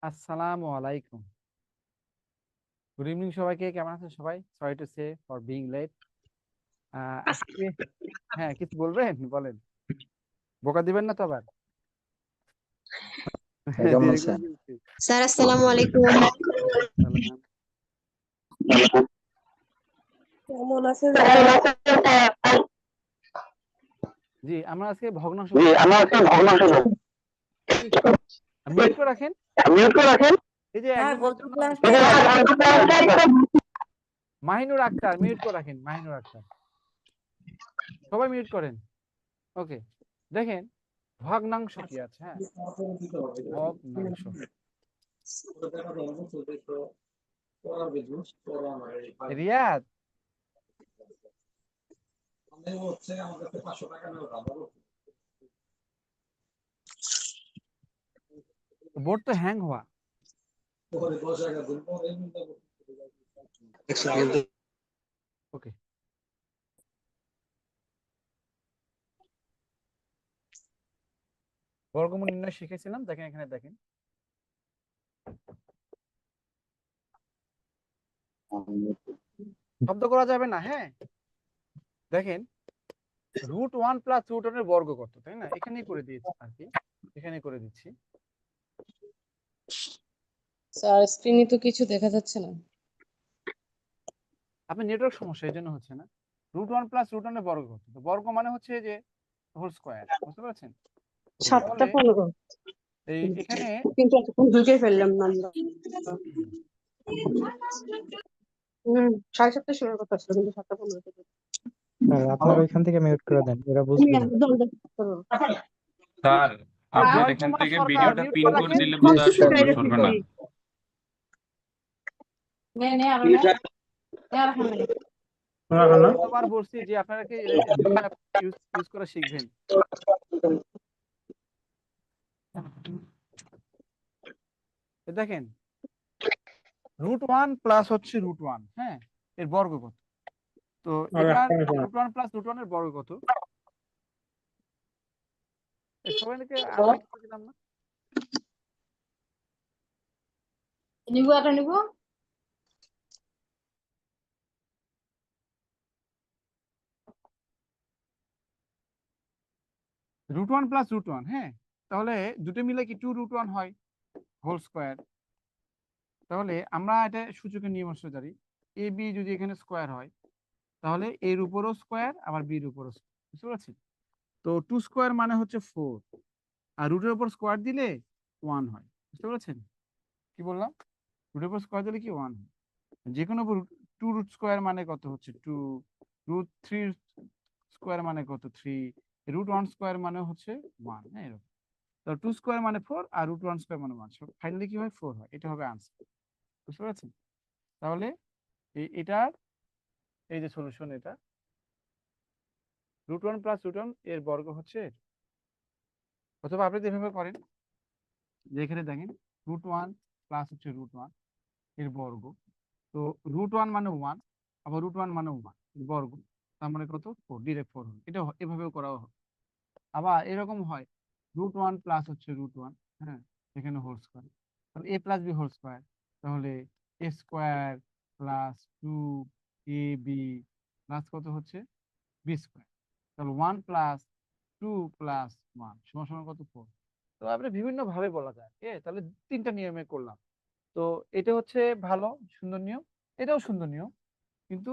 আসসালামু আলাইকুম। Good evening সবাইকে। কেমন আছেন সবাই? Sorry to say for being late. আজকে হ্যাঁ, কিছু বলবেন? বলেন, বোকা দিবেন না তো আবার। কেমন দেরি করে আছেন? ফেলছি। স্যার আসসালামু আলাইকুম। ওয়ালাইকুম আসসালাম। কেমন আছেন স্যার? জি, আমরা আজকে ভগ্নাংশ জি, পড়বো। আমার একটা ভগ্নাংশ মিউট করে রাখেন। মিউট করে রাখেন। এই যে স্যার একজনের গত জন্য ক্লাসটাই মাহিনুর আক্তার মিউট করে রাখেন। মাহিনুর আক্তার, সবাই মিউট করেন। ওকে, দেখেন ভগ্নাংশ কি আছে। হ্যাঁ, ভগ্নাংশ। রিয়াদ, বোর্ড তো হ্যাং হওয়া। ওকে, বর্গমূল নির্ণয় শিখেছিলাম। দেখেন এখানে, দেখেন শব্দ করা যাবে না। হ্যাঁ, দেখেন √1 + √1 বর্গ কত, তাই না? এখানেই করে দিয়েছি আর কি, এখানে করে দিচ্ছি। স্যার স্ক্রিনে তো কিছু দেখা যাচ্ছে না। আপনার নেটওয়ার্ক সমস্যা, এই জন্য হচ্ছে না। √1 + √1 বর্গ কত? তো বর্গ মানে হচ্ছে যে হোল স্কয়ার, বুঝতে পারছেন? তাহলে 7:15 এখানে কিন্তু এতক্ষণ ঢুকে ফেললাম না আমরা। 7:30 সময় কথা ছিল কিন্তু 7:15 থেকে। আপনার ওইখান থেকে মিউট করে দেন, এরা বুঝবে না। স্যার, আপনার জয় এখান কুমার থেকে সরকার ভিডিওটা মিউট পিন করে করে রাখেন। দিলে বোধহয় আর সরবে না। কতবার বলছি যে আপনারা কি জুম অ্যাপ ইউজ করা শিখবেন। দেখেন √1 হচ্ছে √1, হ্যাঁ, এর বর্গ কত? তো এটার √1 + √1 এর বর্গ কত? সবাইকে আনমিউট করে দিলাম না? নিবো এটা নিবো। √1 + √1, হ্যাঁ, তাহলে দুটো মিলে কি 2√1 হয়, হোল স্কয়ার। তাহলে আমরা এটা সূচকের নিয়ম অনুসারে জানি, এ বি যদি এখানে স্কয়ার হয়, তাহলে এর উপরও স্কয়ার, আবার বির উপরও স্কয়ার, বুঝতে পারছি? তো 2 স্কয়ার মানে হচ্ছে 4, আর রুটের উপর স্কয়ার দিলে 1 হয়, বুঝতে পারছেন? কি বললাম? রুটের উপর স্কয়ার দিলে কি 1 হয়। যে কোনো 2 √স্কয়ার মানে কত হচ্ছে 2, √3 স্কয়ার মানে কত 3, √1 স্কয়ার মানে হচ্ছে 1, হ্যাঁ এরকম। তো 2 স্কয়ার মানে 4, আর √1 স্কয়ার মানে 1, ফাইনালি কি হয় 4 হয়। এটা হবে আনসার, বুঝতে পারছেন? তাহলে এটার এই যে সলিউশন, এটা √1 + √1 এর বর্গ হচ্ছে, অথবা আপনি যেভাবে করেন, যে এখানে দেখেন √1 প্লাস হচ্ছে √1 এর বর্গ। তো √1 মানে 1, আবার √1 মানে 1 এর বর্গ, তার মানে কত 4, ডিরেক্ট 4 হবে। এটা এভাবেও করাও হয়। আবার এরকম হয় √1 প্লাস হচ্ছে √1, হ্যাঁ, এখানে হোল স্কয়ার, তাহলে a + b হোল স্কয়ার, তাহলে a square plus 2ab plus কত হচ্ছে b স্কয়ার, তাহলে 1 প্লাস 2 প্লাস 1 সমান সমান কত 4। তো আমরা বিভিন্ন ভাবে বলা যায়, তাহলে তিনটা নিয়মে করলাম। তো এটা হচ্ছে ভালো, সুন্দর নিয়ম। এটাও সুন্দর নিয়ম, কিন্তু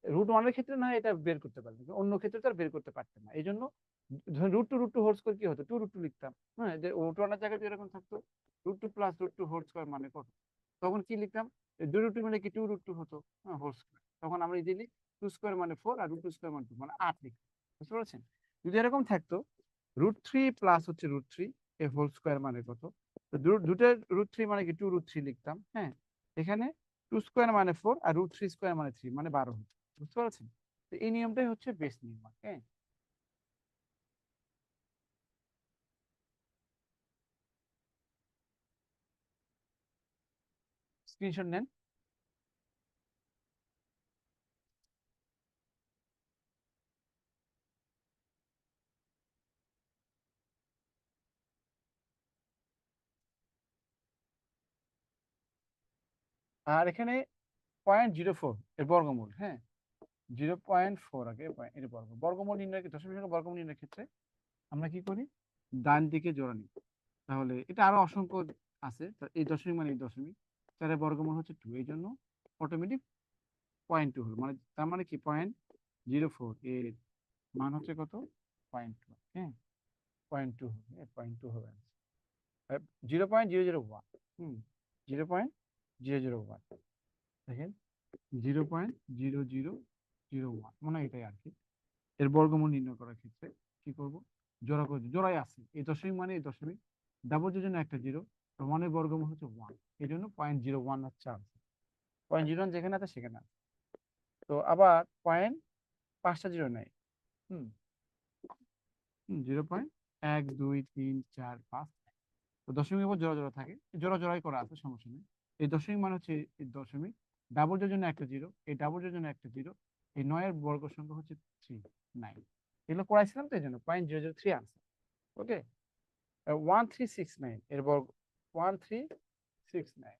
√1 এর ক্ষেত্রে না এটা বের করতে পারবেন, অন্য ক্ষেত্রে তো আর বের করতে পারতেন না। এই জন্য √2 হোল স্কয়ার কি হতো, 2√2 লিখতাম। হ্যাঁ, যে √1 এর জায়গায় এরকম থাকতো √2 + √2 হোল স্কয়ার মানে কত, তখন কি লিখতাম, 2√2 মানে কি 2√2 হতো, হ্যাঁ, হোল স্কয়ার। তখন আমরা ইজিলি 2 স্কয়ার মানে 4, আর √2 স্কয়ার মানে 2 মানে 8 লিখতাম, বুঝতে পারছেন? যদি এরকম থাকতো √3 প্লাস হচ্ছে √3 এর হোল স্কয়ার মানে কত, তো দুটোর √3 মানে কি 2√3 লিখতাম। হ্যাঁ, এখানে 2 স্কয়ার মানে 4, আর √3 স্কয়ার মানে 3 মানে 12 হতো, বুঝতে পারছেন? তো এই নিয়মটাই হচ্ছে বেস নিয়ম। হ্যাঁ, স্ক্রিনশট নেন। আর এখানে 0.04 এর বর্গমূল, হ্যাঁ 0.4 আগে এর বর্গমূল নির্ণয়, দশমিক সংখ্যা বর্গমূল নির্ণয়ের ক্ষেত্রে আমরা কি করি, ডান দিকে জোড়া নিই। তাহলে এটা আরো অসংখ্য আছে, এই দশমিক মানে এই দশমিক, 4 এর বর্গমূল হচ্ছে 2, এই জন্য অটোমেটিক 0.2 হলো, মানে তার মানে কি 0.04 এর মান হচ্ছে কত, 0.2, হ্যাঁ 0.2 হবে, 0.2 হবে 0.001, 0.001, দেখেন 0.0001, মনে হয় এটাই আর কি। এর বর্গমূল নির্ণয় করার ক্ষেত্রে কি করব, জোড়া করে জোড়ায় আছে এই দশমিক মানে এই দশমিক, ডাবল জন্য একটা জিরো, ওয়ানের বর্গমূল হচ্ছে 1, এই জন্য 0.01 আর 4, 0.01 যেখানে আছে সেখানে আছে। তো আবার 5টা জিরো নেই, 0.1 2 3 4 5, তো দশমিকের উপর জোড়া জোড়া থাকে, জোড়া জোড়াই করা আছে, সমস্যা নেই। এই দশমিক মানে হচ্ছে এই দশমিক, ডাবল জন্য একটা জিরো, এই ডাবল জন্য একটা জিরো, এই 9 বর্গ সংখ্যা হচ্ছে 9, এগুলো করাইছিলাম তো এই জন্য 0.003 আনসার। ওকে, 1369 এর বর্গ, 1369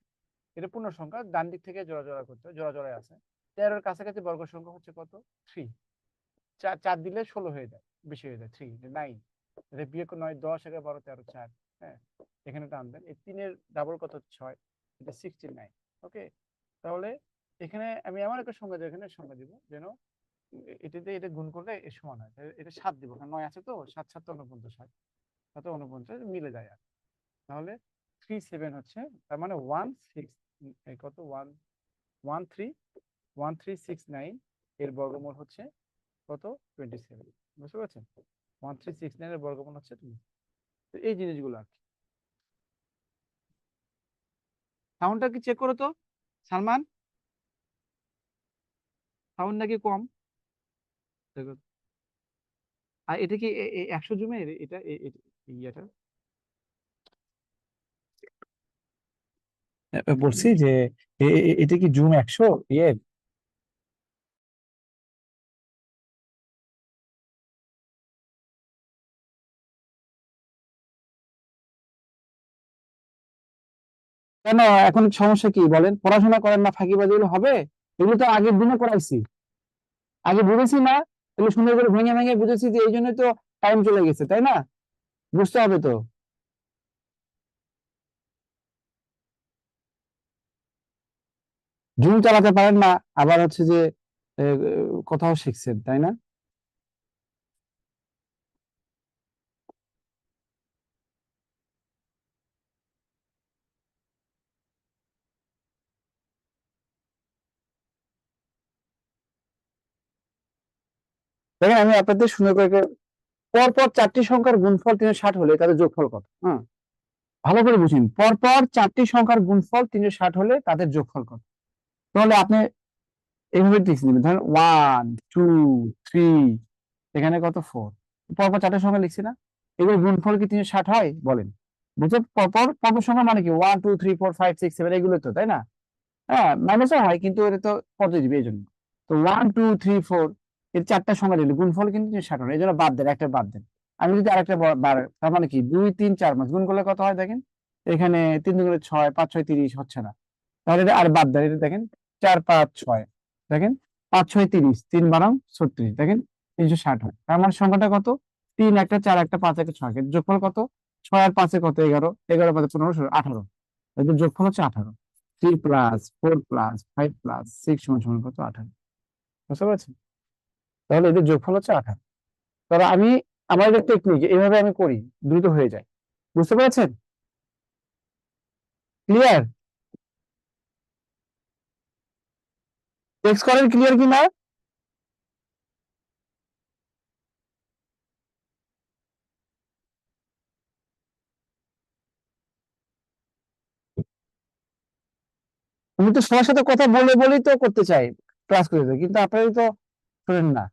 এটা পূর্ণ সংখ্যা, ডান দিক থেকে জোড়া জোড়া করতে হয়, জোড়া জোড়ায় আছে। 13 এর কাছাকাছি বর্গ সংখ্যা হচ্ছে কত, 3, 4 দিলে 16 হয়ে যায়, বেশি হয়ে যায়, 3 9, এটা বিয়োগ 9 10 11 12 13 4, হ্যাঁ এখানে টানবেন, এই 3 এর ডাবল কত 6, এটা 69। ওকে, তাহলে এখানে আমি এমন একটা সংখ্যা দেব, এখানে সংখ্যা দিব যেন এটাতে এটা গুণ করলে এর সমান হয়, এটা 7 দিব, কারণ 9 আছে তো, 7 7 49 হয়, 7 49 মিলে যায় আর, তাহলে 37 হচ্ছে, তার মানে 16 কত 1369 এর বর্গমূল হচ্ছে কত, 27, বুঝতে পারছেন? 1369 এর বর্গমূল হচ্ছে 2। তো এই জিনিসগুলো আর কি। সাউন্ডটা কি চেক করো তো সালমান, সাউন্ড নাকি কম দেখো। আর এটা কি 100 জুমের, এটা ইয়েটা বলছি যে এটা কি জুম 100 ইয়ে? কেন এখন সমস্যা কি বলেন? পড়াশোনা করেন না, ফাঁকিবাজি এগুলো হবে? এগুলো তো আগের দিনে করাইছি, আগে বুঝেছি না, এগুলো সুন্দর করে ভেঙে ভেঙে বুঝেছি, যে এই জন্যই তো টাইম চলে গেছে, তাই না? বুঝতে হবে তো। জুম চালাতে পারেন না, আবার হচ্ছে যে কোথাও শিখছেন, তাই না? দেখেন আমি আপনাদের সুন্দর করে পরপর 4টি সংখ্যার গুণফল 360 হলে তাদের যোগফল কত, হ্যাঁ ভালো করে বুঝুন, পরপর 4টি সংখ্যার গুণফল 360 হলে তাদের যোগফল কত। তাহলে আপনি এইভাবে লিখে নেবেন, ধরেন 1 2 3, এখানে কত 4, পরপর 4টা সংখ্যা লিখছি না, এগুলো গুণফল কি 360 হয় বলেন? বুঝছো, পরপর পরপর সংখ্যা মানে কি 1 2 3 4 5 6 7 এগুলো তো, তাই না? হ্যাঁ মাইনাসও হয়, কিন্তু এটা তো পজিটিভ এই জন্য। তো 1 2 3 4 এর 4টা সংখ্যা দিলে গুণফল কিন্তু 360 হয়, এই জন্য বাদ দেন, একটা বাদ দেন। আমি যদি আরেকটা বার, তার মানে কি 2 3 4 5 গুণ করলে কত হয় দেখেন, এখানে 3 দুগুণে 6 5 6 30 হচ্ছে না, তাহলে এটা আর বাদ দেন, এটা দেখেন 4 5 6, দেখেন 5 6 30, 3 12 36, দেখেন 360 হয়। তার মানে সংখ্যাটা কত, 3 একটা 4 একটা 5 একটা 6, যোগফল কত, 6 আর 5 কত 11, 11 5 15 16 18, এদের যোগফল হচ্ছে 18। 3 প্লাস 4 প্লাস 5 প্লাস 6 সমান সমান কত, 18, বুঝতে পারছেন? তাহলে এদের যোগফল হচ্ছে 18। তাহলে আমি আমার একটা টেকনিক, এইভাবে আমি করি, দ্রুত হয়ে যায়, বুঝতে পেরেছেন? ক্লিয়ার? টেক্সট করেন ক্লিয়ার কি না? আমি তো সবার সাথে কথা বলে বলেই তো করতে চাই, ক্লাস করতে, কিন্তু আপনারা তো শোনেন না,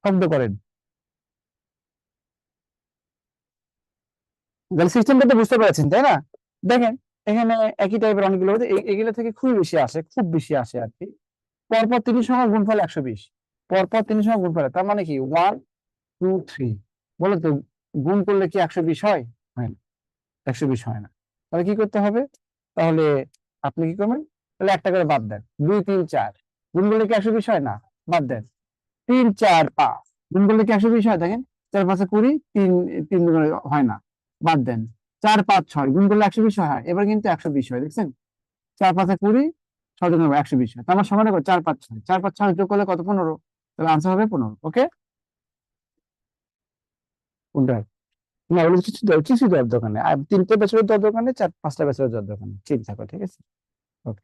শব্দ করেন। তাহলে সিস্টেমটা তো বুঝতে পেরেছেন, তাই না? দেখেন এখানে একই টাইপের অনেকগুলো, এগুলো থেকে খুব বেশি আসে, খুব বেশি আসে আর কি। পরপর 3 সংখ্যার গুণফল 120, পরপর 3 সংখ্যার গুণফল, তার মানে কি 1 2 3, বলো তো গুণ করলে কি 120 হয়? হয় না, 120 হয় না। তাহলে কি করতে হবে, তাহলে আপনি কি করবেন, তাহলে একটা করে বাদ দেন, 2 3 4 গুণ করলে কি 120 হয় না? বাদ দেন। 3 4 5 গুণ করলে কি 120 হয়? দেখেন 4 5 20, 3 3 দুগুণে হয় না, বাদ দেন। 4 5 6 গুণ করলে 120 হয়, এবার কিন্তু 120 হয়, দেখছেন? 4 5 20, 6 দুগুণে 120 হয়। তো আমার সমান হবে 4 5 6, 4 5 6 যোগ করলে কত? 15। তাহলে আনসার হবে 15। ওকে, কোনটা? না, ওগুলো কিছু দেওয়ার দরকার নেই। আর 3টে বছরের দেওয়ার দরকার নেই, 4 5টা বছরের দেওয়ার দরকার নেই, ঠিক থাকো, ঠিক আছে? ওকে,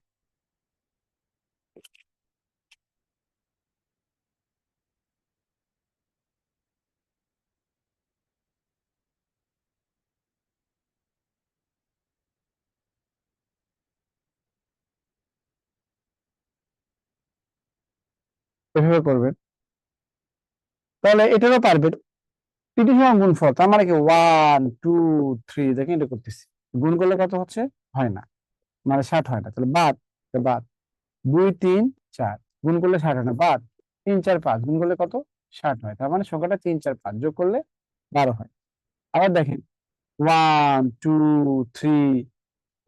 এভাবে করবেন, তাহলে এটারও পারবেন। তিনটি সমান গুণফল, তার মানে কি 1 2 3, দেখেন এটা করতেছি, গুণ করলে কত হচ্ছে? হয় না, মানে 60 হয় না, তাহলে বাদ। বাদ 2 3 4 গুণ করলে 60 হয় না, বাদ। 3 4 5 গুণ করলে কত? 60 হয়, তার মানে সংখ্যাটা 3 4 5 যোগ করলে 12 হয়। আবার দেখেন 1 2 3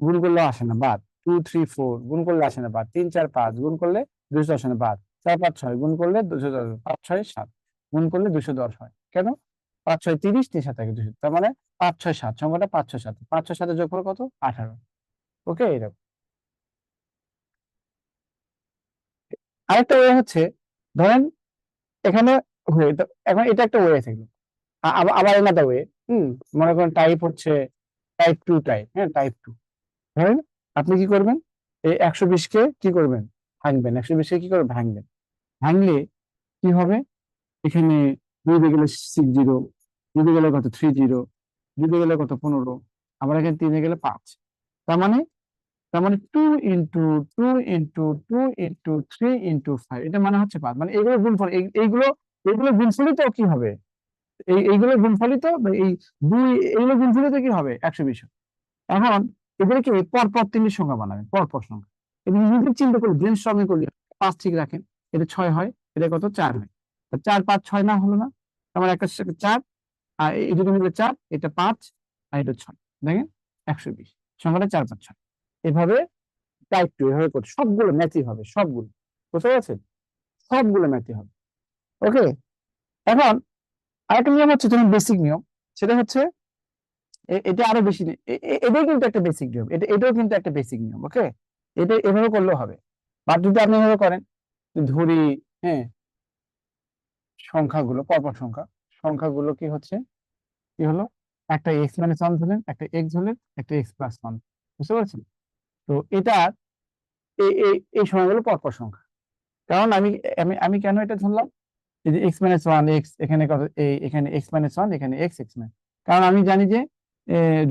গুণ করলে আসে না, বাদ। 2 3 4 গুণ করলে আসে না, বাদ। 3 4 5 গুণ করলে 210 আসে না, বাদ। 4 5 6 গুণ করলে 210, 5 6 7 গুণ করলে 210 হয়। কেন? 5 6 30, 3 7 200, তার মানে 5 6 7, সংখ্যাটা 5 6 7, 5 6 7 যোগ করে কত? 18। ওকে, এরকম। আরেকটা ওয়ে হচ্ছে, ধরেন এখানে ওয়ে, এখন এটা একটা ওয়ে থাকলো, আবার এনাদার ওয়ে। মনে করেন টাইপ হচ্ছে টাইপ 2 টাইপ, হ্যাঁ, টাইপ 2। ধরেন আপনি কি করবেন? এই 120 কে কি করবেন? ভাঙবেন। 120 কে কি করবেন? ভাঙবেন। ভাঙলে কি হবে? এখানে 2 দিয়ে গেলে 60, 2 দিয়ে গেলে কত? 30, 2 দিয়ে গেলে কত? 15, আবার এখানে 3 দিয়ে গেলে 5। তার মানে তার মানে 2 ইন্টু 2 ইন্টু 2 ইন্টু 3 ইন্টু 5, এটা মানে হচ্ছে 5। মানে এগুলো গুণফল, এইগুলো এইগুলো গুণফলই তো কি হবে? এইগুলো গুণফলই তো এই 2, এইগুলো গুণফলই তো কি হবে? 120। এখন এদেরকে পরপর 3টি সংখ্যা বানাবেন, পরপর সংখ্যা। এবং নিজের চিন্তা করে ব্রেন স্টর্মিং করলে 5 ঠিক রাখেন, এটা 6 হয়, এটা কত? 4 হয়। 4 5 6 না হলো না? আমার একটা 4, আর এই দুটো মিলে 4, এটা 5, আর এটা 6, দেখেন 120, সংখ্যাটা 4 5 6। এভাবে টাইপ 2 এভাবে করতে সবগুলো ম্যাচই হবে, সবগুলো। বুঝতে পারছেন? সবগুলো ম্যাচই হবে। ওকে, এখন আরেকটা নিয়ম হচ্ছে, যেমন বেসিক নিয়ম, সেটা হচ্ছে এটা আরো বেশি এটাই কিন্তু একটা বেসিক নিয়ম, এটাও কিন্তু একটা বেসিক নিয়ম। ওকে, এটা এভাবে করলেও হবে, বাট যদি আপনি এভাবে করেন, ধরি, হ্যাঁ, সংখ্যাগুলো পরপর সংখ্যাগুলো কি হচ্ছে, কি হলো? একটা এক্স মাইনাস ওয়ান ধরলেন, একটা এক্স ধরলেন, একটা এক্স প্লাস ওয়ান। বুঝতে পারছেন? তো এটা এই সংখ্যাগুলো পরপর সংখ্যা। কারণ আমি আমি আমি কেন এটা ধরলাম? এই যে এক্স মাইনাস ওয়ান এক্স, এখানে কত? এখানে এক্স মাইনাস ওয়ান, এখানে এক্স এক্স মাইনাস। কারণ আমি জানি যে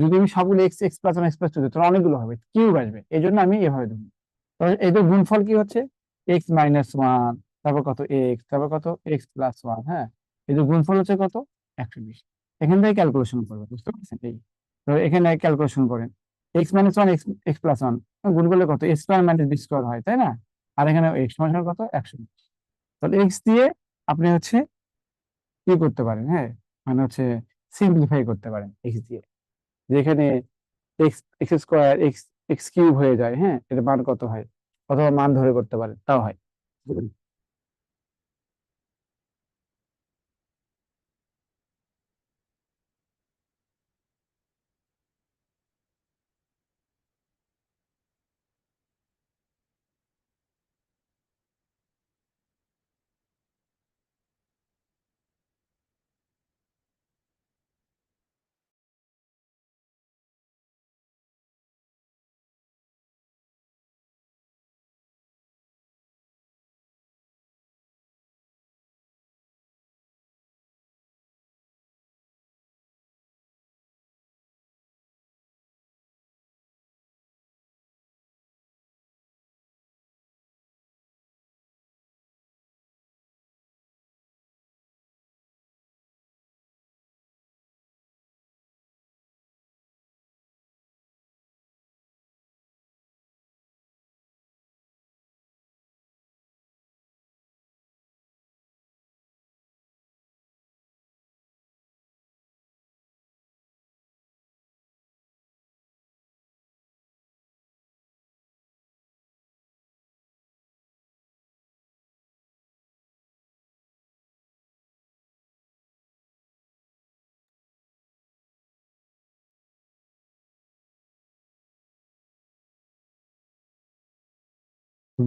যদি আমি সবগুলো X X plus one X plus two দিই, তাহলে অনেকগুলো হবে, কিউব আসবে, এই জন্য আমি এভাবে ধরি। তো এদের গুণফল কি হচ্ছে? এক্স মাইনাস ওয়ান, তারপর কত? এক্স, তারপর কত? X plus one. হ্যাঁ, এদের গুণফল হচ্ছে কত? 120। এখান থেকে ক্যালকুলেশন করবেন, বুঝতে পারছেন? এই তো এখানে ক্যালকুলেশন করেন, X minus one X X plus one গুণ করলে কত? X square minus B square হয়, তাই না? আর এখানে এক্স সমান সমান কত? 120। তাহলে এক্স দিয়ে আপনি হচ্ছে কি করতে পারেন? হ্যাঁ, মানে হচ্ছে সিম্পলিফাই করতে পারেন এক্স দিয়ে, যেখানে x x square x x cube হয়ে যায়, হ্যাঁ, এটা মান কত হয়, অথবা মান ধরে করতে পারেন, তাও হয়।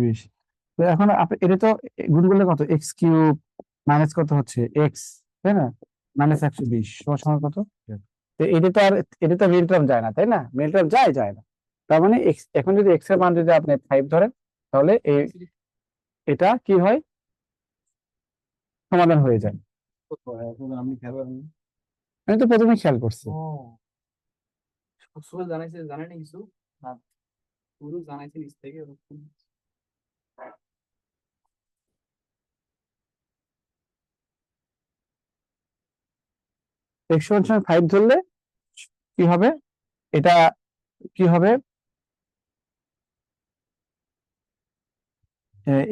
20। তো এখন আপনি এটা তো গুণ করলে কত, এক্স কিউব মাইনাস কত হচ্ছে এক্স, তাই না, মাইনাস 120 সমান সমান কত। তো এটা তো মিল টার্ম যায় না, তাই না, মিল টার্ম যায় না। তার মানে এখন যদি এক্স এর মান যদি আপনি 5 ধরেন, তাহলে এটা কি হয়, সমাধান হয়ে যায়। আপনি খেয়াল করেন আমি তো প্রথমে খেয়াল করছি। সুরজ জানাইছে, জানে না কিছু না, সুরজ জানাইছে নিচ থেকে ওরকম। এক্স সমান 5 ধরলে কি হবে, এটা কি হবে,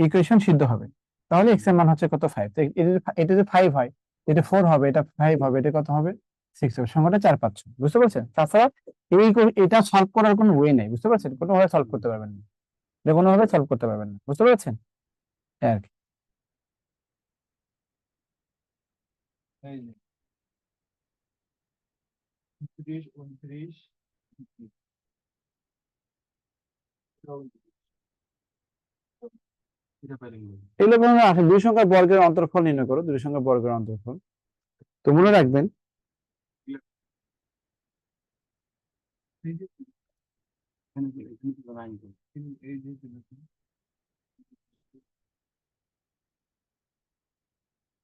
ইকুয়েশন সিদ্ধ হবে। তাহলে এক্স এর মান হচ্ছে কত 5, এটা যদি 5 হয়, এটা 4 হবে, এটা 5 হবে, এটা কত হবে 6 হবে, সংখ্যাটা 4 5 6, বুঝতে পারছেন। তাছাড়া এটা সলভ করার কোনো ওয়ে নেই, বুঝতে পারছেন, কোনোভাবে সলভ করতে পারবেন না, এটা কোনোভাবে সলভ করতে পারবেন না, বুঝতে পারছেন, এই আর কি। এই যে 30 29 এটা পাইলেন বলে। এগুলো কোনো আসে, দুই সংখ্যার বর্গের অন্তর্ফল নির্ণয় করো, দুই সংখ্যার বর্গের অন্তর্ফল। তো মনে রাখবেন এই যে এখানে তো লাইন করে। এই যে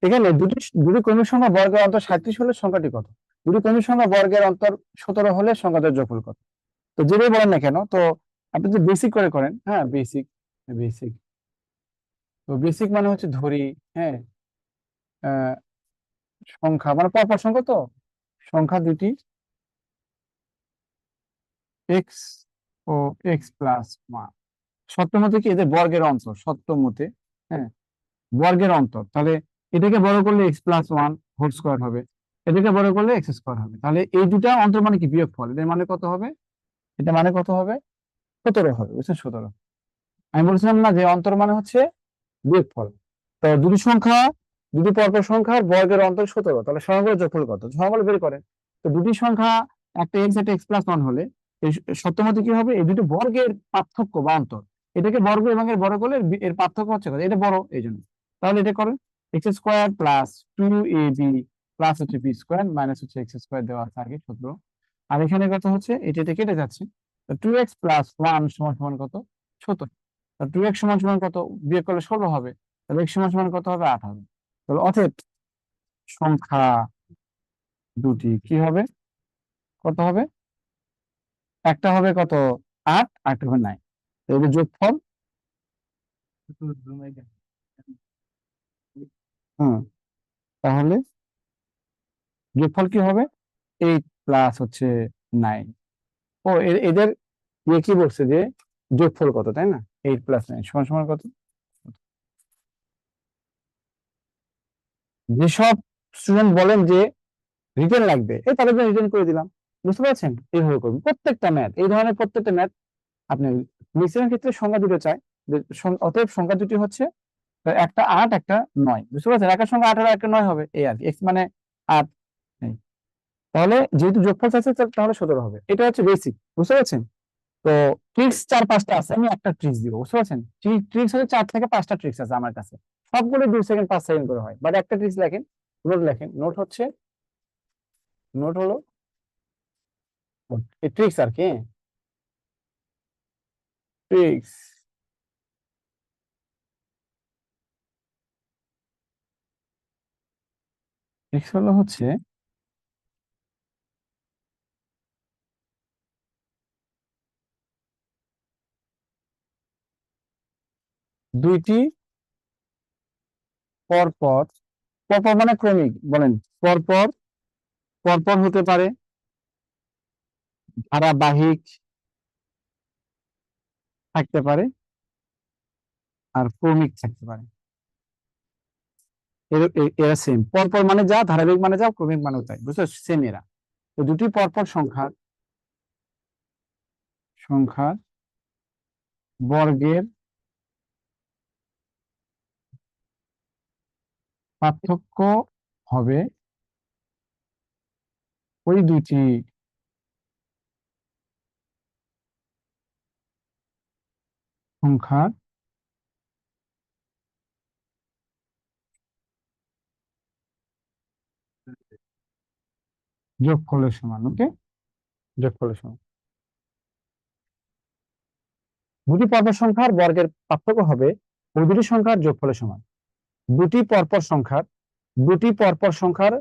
এখানে দুটি দুটি ক্রমিক সংখ্যা বর্গের অন্তর 37 হলে সংখ্যাটি কত, দুটি ক্রমিক সংখ্যা বর্গের অন্তর 17 হলে সংখ্যাটার যোগফল কত। তো যেটাই বলেন না কেন, তো আপনি যদি বেসিক করে করেন, হ্যাঁ বেসিক, বেসিক, তো বেসিক মানে হচ্ছে ধরি, হ্যাঁ আহ, সংখ্যা মানে পরপর সংখ্যা, তো সংখ্যা দুটি এক্স ও এক্স প্লাস ওয়ান, সপ্তমতে কি এদের বর্গের অন্তর, সপ্তমতে, হ্যাঁ বর্গের অন্তর, তাহলে এটাকে বড় করলে X plus one whole square হবে, এটাকে বড় করলে এক্স স্কোয়ার হবে, তাহলে এই দুটা অন্তর মানে কি বিয়োগফল, এদের মানে কত হবে, এটা মানে কত হবে 17 হবে, বুঝছেন 17। আমি বলছিলাম না যে অন্তর মানে হচ্ছে বিয়োগফল। তো দুটি পরপর সংখ্যার বর্গের অন্তর 17, তাহলে সংখ্যাগুলোর যোগফল কত, সংখ্যাগুলো বের করেন। তো দুটি সংখ্যা, একটা এক্স একটা এক্স প্লাস ওয়ান হলে এই সপ্তমতে কি হবে, এই দুটো বর্গের পার্থক্য বা অন্তর, এটাকে বর্গ এবং এর বড় করলে এর পার্থক্য হচ্ছে কত, এটা বড় এই জন্য। তাহলে এটা করেন, x square plus 2ab plus হচ্ছে বি স্কোয়ার মাইনাস হচ্ছে এক্স স্কোয়ার দেওয়া আছে আগে 17। আর এখানে কত হচ্ছে, এটা কেটে যাচ্ছে, 2x প্লাস ওয়ান সমান সমান কত 17। 2x সমান সমান কত, বিয়োগ করলে 16 হবে, তাহলে x সমান সমান কত হবে 8 হবে। তাহলে অতএব সংখ্যা দুটি কি হবে, কত হবে, একটা হবে কত 8, আরেকটা হবে 9, এই যে যোগফল। হ্যাঁ, তাহলে যোগফল কি হবে 8 প্লাস হচ্ছে 9। ও এদের ইয়ে কি বলছে যে যোগফল কত, তাই না, 8 প্লাস 9 সমান সমান কত। যেসব স্টুডেন্ট বলেন যে রিটেন লাগবে, এই তাদের জন্য রিটেন করে দিলাম, বুঝতে পারছেন, এইভাবে করবেন প্রত্যেকটা ম্যাথ, এই ধরনের প্রত্যেকটা ম্যাথ আপনি মিক্সিং ক্ষেত্রে সংখ্যা দুটো চাই, অতএব সংখ্যা দুটি হচ্ছে একটা 8 একটা 9, বুঝতে পারছেন, একটা সংখ্যা 8 আর একটা 9 হবে, এই আর কি, এক্স মানে 8, এই। তাহলে যেহেতু যোগফল আছে তাহলে 17 হবে, এটা হচ্ছে বেসিক, বুঝতে পারছেন। তো ট্রিক্স 4 5টা আছে, আমি একটা ট্রিক্স দিব, বুঝতে পারছেন, ট্রিক্স হচ্ছে 4 থেকে 5টা ট্রিক্স আছে আমার কাছে, সবগুলো 2 সেকেন্ড 5 সেকেন্ড করে হয়, বাট একটা ট্রিক্স লেখেন, নোট লেখেন, নোট হচ্ছে, নোট হলো ট্রিক্স আর কি, ট্রিক্স, ট্রিক্স হলো হচ্ছে দুইটি পরপর, পরপর মানে ক্রমিক বলেন, পরপর, পরপর হতে পারে, ধারাবাহিক থাকতে পারে, আর ক্রমিক থাকতে পারে, এরা সেম, পরপর মানে যা, ধারাবাহিক মানে যা, ক্রমিক মানে তাই, বুঝছো, সেম এরা। তো দুটি পরপর সংখ্যার বর্গের পার্থক্য হবে ওই দুটি সংখ্যার যোগফলের সমান। ওকে, যোগফলের সমান। দুটি পরপর সংখ্যার বর্গের পার্থক্য হবে ওই দুটি সংখ্যার যোগফলের সমান। দুটি পরপর সংখ্যার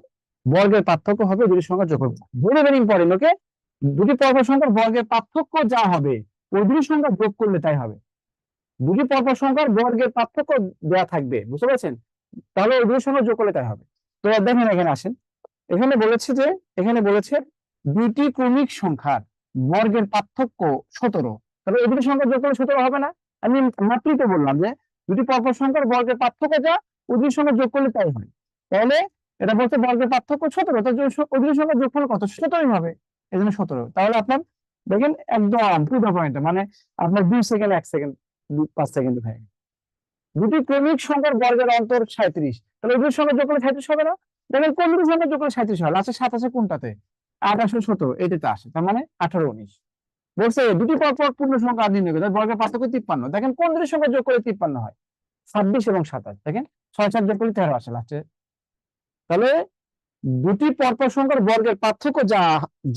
বর্গের পার্থক্য হবে দুটি সংখ্যার যোগফল। Very very important. ওকে, দুটি পরপর সংখ্যার বর্গের পার্থক্য যা হবে ওই দুটি সংখ্যা যোগ করলে তাই হবে। দুটি পরপর সংখ্যার বর্গের পার্থক্য দেওয়া থাকবে, বুঝতে পারছেন? তাহলে ওই দুটি সংখ্যা যোগ করলে তাই হবে। তো দেখেন এখানে আসেন, এখানে বলেছে দুইটি ক্রমিক সংখ্যার বর্গের পার্থক্য 17। তাহলে এই দুটি সংখ্যা যোগ করলে 17 হবে না? আমি মাত্রই তো বললাম যে দুটি পরপর সংখ্যার বর্গের পার্থক্য যা ওই দুটি সংখ্যা যোগ করলে তাই হয়। তাহলে এটা বলছে বর্গের পার্থক্য 17, তো ওই দুটি সংখ্যা যোগ করলে কত? 17ই হবে, এই জন্য 17। তাহলে আপনার দেখেন একদম টু দ্য পয়েন্ট, মানে আপনার 2 সেকেন্ড 1 সেকেন্ড 5 সেকেন্ড হয়ে গেল। দুটি ক্রমিক সংখ্যার বর্গের অন্তর 37, তাহলে ওই দুটি সংখ্যা যোগ করলে 37 হবে না? দেখেন কোন দুটি সংখ্যা যোগ করলে 37 হয়? লাস্টে 7 আছে কোনটাতে? 8 আসলে 17 এটাতে আসে, তার মানে 18 19। বলছে দুটি পরপর পূর্ণ সংখ্যা নির্ণয় করতে, বর্গের পার্থক্য 53। দেখেন কোন দুটি সংখ্যা যোগ করে 53 হয়? 26 এবং 27। দেখেন 6 4 যোগ করলে 13 আসে লাস্টে। তাহলে দুটি পরপর সংখ্যার বর্গের পার্থক্য যা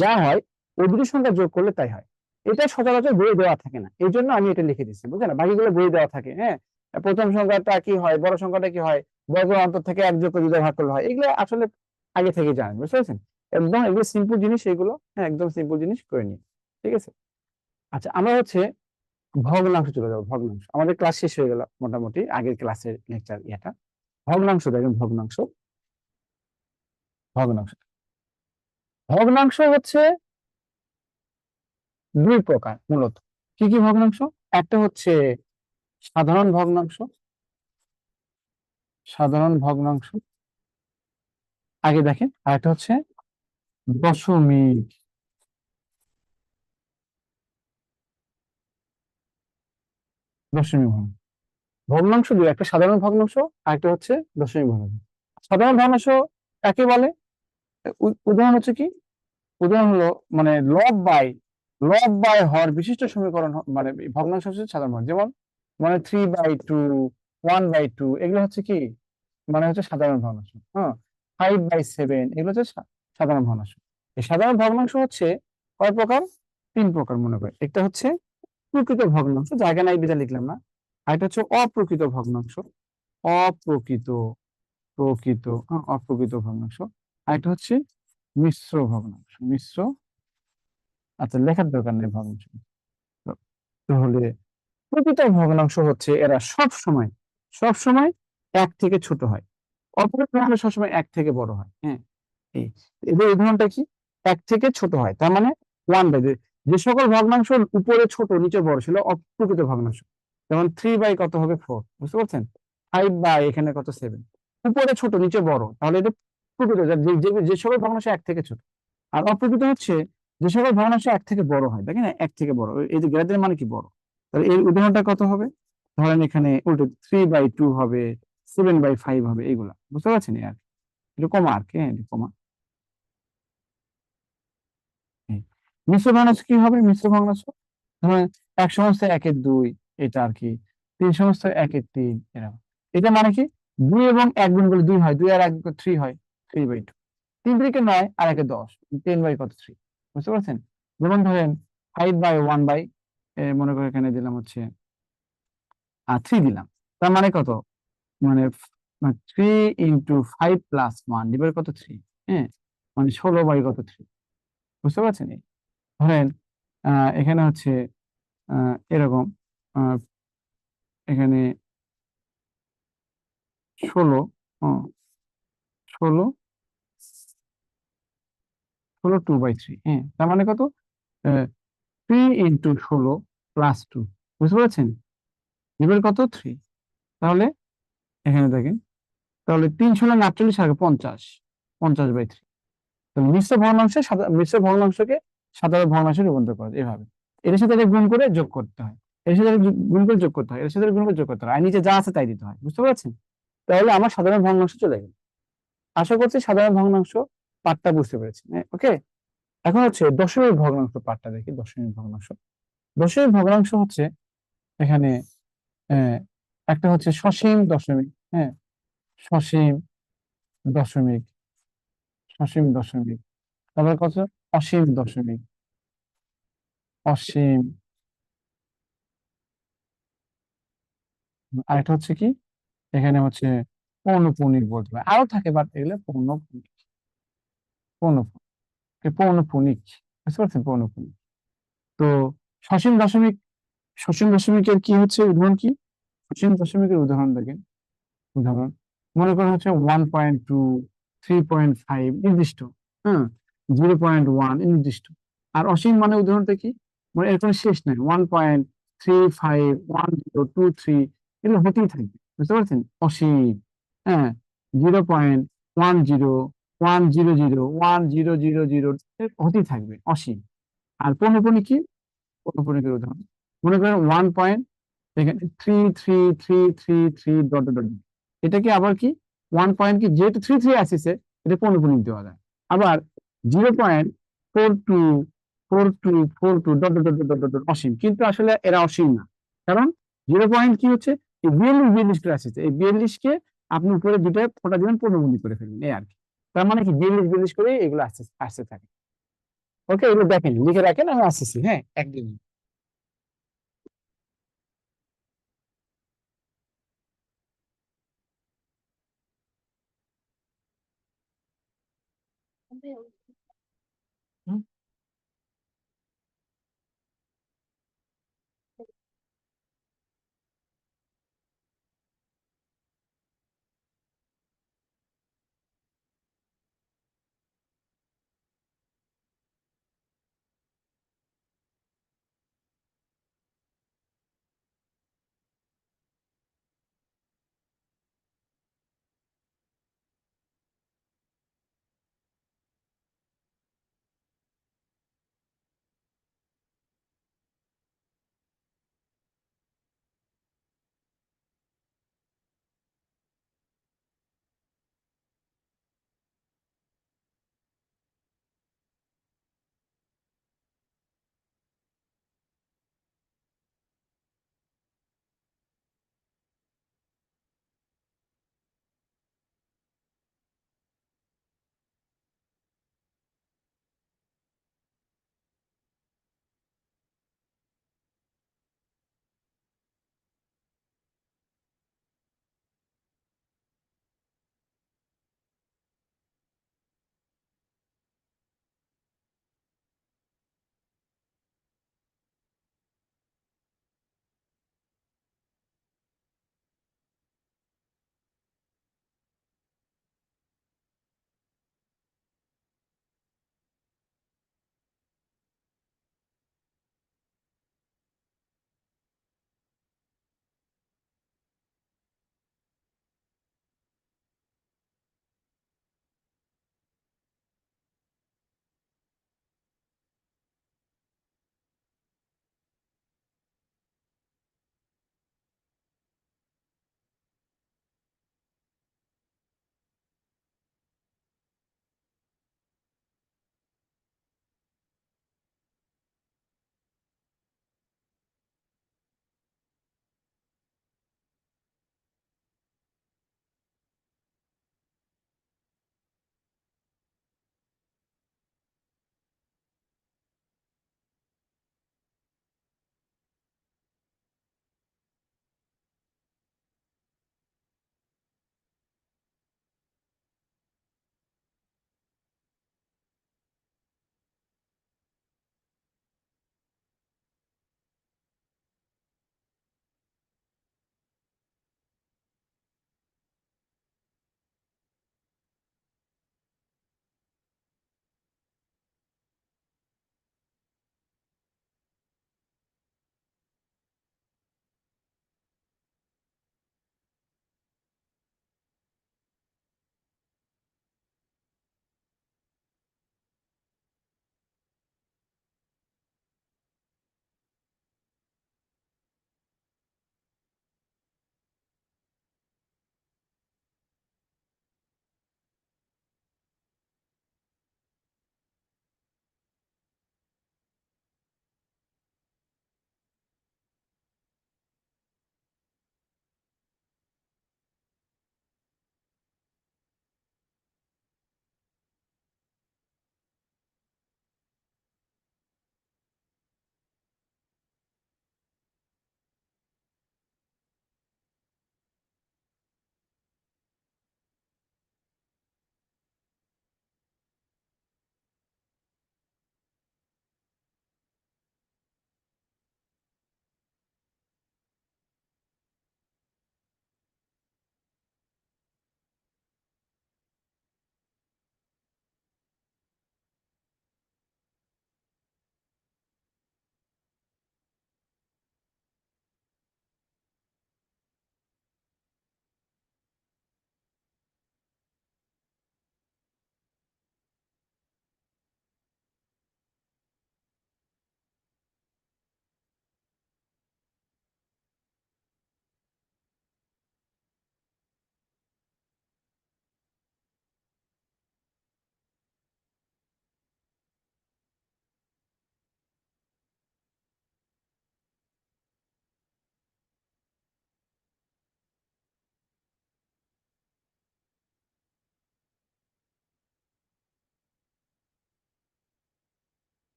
যা হয় ওই দুটি সংখ্যা যোগ করলে তাই হয়। এটা সচরাচর বইয়ে দেওয়া থাকে না, এই জন্য আমি এটা লিখে দিচ্ছি, বুঝলেন? বাকিগুলো বইয়ে দেওয়া থাকে। হ্যাঁ, প্রথম সংখ্যাটা কি হয়, বড় সংখ্যাটা কি হয়, বর্গের অন্তর থেকে 1 যোগ করে 2 ভাগ করলে হয়, এগুলো আসলে আগে থেকে জানেন, বুঝতে পারছেন? একদম এগুলো সিম্পল জিনিস, এগুলো হ্যাঁ একদম সিম্পল জিনিস করে নিই, ঠিক আছে? আচ্ছা, আমরা হচ্ছে ভগ্নাংশ চলে যাবো। ভগ্নাংশ আমাদের ক্লাস শেষ হয়ে গেল মোটামুটি, আগের ক্লাসের লেকচার এটা। ভগ্নাংশ দেখেন, ভগ্নাংশ ভগ্নাংশ ভগ্নাংশ হচ্ছে দুই প্রকার মূলত। কি কি ভগ্নাংশ? একটা হচ্ছে সাধারণ ভগ্নাংশ, সাধারণ ভগ্নাংশ আগে দেখেন, আর একটা হচ্ছে দশমিক দশমিক ভগ্নাংশ। ভগ্নাংশ দুই, একটা সাধারণ ভগ্নাংশ আর একটা হচ্ছে দশমিক ভগ্নাংশ। সাধারণ ভগ্নাংশ কাকে বলে? উদাহরণ হচ্ছে কি, উদাহরণ হলো মানে লব বাই হর বিশিষ্ট সমীকরণ, মানে ভগ্নাংশ হচ্ছে সাধারণ ভগ্নাংশ। যেমন মানে 3/2, 1/2, এগুলো হচ্ছে কি, মানে হচ্ছে সাধারণ ভগ্নাংশ। হ্যাঁ, 5/7, এগুলো হচ্ছে সাধারণ ভগ্নাংশ। এই সাধারণ ভগ্নাংশ হচ্ছে কয় প্রকার? 3 প্রকার মনে করে। একটা হচ্ছে প্রকৃত ভগ্নাংশ, জায়গা নাই বিধা লিখলাম না। আর এটা হচ্ছে অপ্রকৃত ভগ্নাংশ, অপ্রকৃত অপ্রকৃত ভগ্নাংশ। আর এটা হচ্ছে মিশ্র ভগ্নাংশ, মিশ্র। আচ্ছা, লেখার দরকার নেই ভগ্নাংশ। তাহলে প্রকৃত ভগ্নাংশ হচ্ছে এরা সব সময় 1 থেকে ছোট হয়, অপরপক্ষ হলে সবসময় 1 থেকে বড় হয়। হ্যাঁ, এই এদের উদাহরণটা কি? 1 থেকে ছোট হয়, তার মানে 1/2। যে সকল ভগ্নাংশ উপরে ছোট নিচে বড় ছিল অপ্রকৃত ভগ্নাংশ। যেমন 3 কত হবে 4, বুঝতে পারছেন? 5 এখানে কত 7, উপরে ছোট নিচে বড়, তাহলে এটা প্রকৃত। যে সকল ভগ্নাংশ 1 থেকে ছোট। আর অপ্রকৃত হচ্ছে যে সকল ভগ্নাংশ 1 থেকে বড় হয়। দেখেন 1 থেকে বড়, এই যে গ্রেডের মানে কি বড়। তাহলে এর উদাহরণটা কত হবে? ধরেন এখানে উল্টো 3/2 হবে, 7/5 হবে, এইগুলা বুঝতে পারছেন? আর একটু কমা আর কি, হ্যাঁ একটু কমা। মিশ্র ভগ্নাংশ কি হবে? মিশ্র ভগ্নাংশ ধরেন 1 সমস্ত 1/2, এটা আর কি 3 সমস্ত 1/3, এরকম। এটা মানে কি 2 এবং 1 গুণ করলে 2 হয়, 2 আর 1 3 হয়, 3/2। 3 3 9 আর 1 10, 10/3, বুঝতে পারছেন? যেমন ধরেন 5/1 মনে করে এখানে দিলাম হচ্ছে 3 দিলাম, তার মানে কত? মানে 3 × 5 + 1 ডিভাইড কত 3, হ্যাঁ, মানে 16 কত 3, বুঝতে পারছেন? ধরেন এখানে হচ্ছে এরকম আহ, এখানে 16, 16 2/3, হ্যাঁ, তার মানে কত? 3 × 16 + 2, বুঝতে পারছেন? ডিভাইড কত 3। তাহলে এখানে দেখেন, তাহলে 3 × 16 = 48 আর 50, 50/3। তাহলে মিশ্র ভগ্নাংশকে সাধারণ ভগ্নাংশে রূপান্তর করা যায় এভাবে। এর সাথে এটা গুণ করে যোগ করতে হয়, এর সাথে গুণ করে যোগ করতে হয়, এর সাথে গুণ করে যোগ করতে হয়, আর নিচে যা আছে তাই দিতে হয়, বুঝতে পারছেন? তাহলে আমার সাধারণ ভগ্নাংশ চলে গেল। আশা করছি সাধারণ ভগ্নাংশ পার্টটা বুঝতে পেরেছেন। ওকে, এখন হচ্ছে দশমিক ভগ্নাংশ পার্টটা দেখি। দশমিক ভগ্নাংশ হচ্ছে এখানে একটা হচ্ছে সসীম দশমিক, হ্যাঁ, সসীম দশমিক, তারপর কত? অসীম দশমিক, অসীম। আরেকটা হচ্ছে কি, এখানে হচ্ছে পৌনপুণিক বলতে পারে, আরো থাকে বাট এগুলো পৌনপুণিক, পৌনপুণিক, পৌনপুণিক, বুঝতে পারছেন? পৌনপুণিক। তো সসীম দশমিক, সসীম দশমিকের কি হচ্ছে উদাহরণ কি? সসীম দশমিকের উদাহরণ দেখেন, উদাহরণ মনে করেন হচ্ছে 1.2, 3.5 নির্দিষ্ট, হ্যাঁ, 0.1 নির্দিষ্ট। আর অসীম মানে উদাহরণটা কি, মানে এর কোনো শেষ নাই, 1.35, 1023, এগুলো হতেই থাকবে, বুঝতে পারছেন? অসীম। হ্যাঁ, 0.10, 100, 1000, হতেই থাকবে, অসীম। আর পৌনঃপুনিক কি? পৌনঃপুনিকের উদাহরণ মনে করেন 1. এখানে 3333 ডট ডট ডট, এটাকে আবার কি 1 কি, যেহেতু 33 আসছে এটা পৌনঃপুনিক দেওয়া যায়। আবার 0.424242 dot dot dot dot dot অসীম, কিন্তু আসলে এরা অসীম না। কারণ 0. কি হচ্ছে, এই 42 করে আসছে, এই 42কে আপনি উপরে দুটো ফোঁটা দিবেন, পৌনঃপুনিক করে ফেলবেন, এই আর কি। তার মানে কি 42 করে এগুলো আসতে আসতে থাকে। ওকে, এগুলো দেখেন, লিখে রাখেন, আমি আসতেছি, হ্যাঁ, একদিন।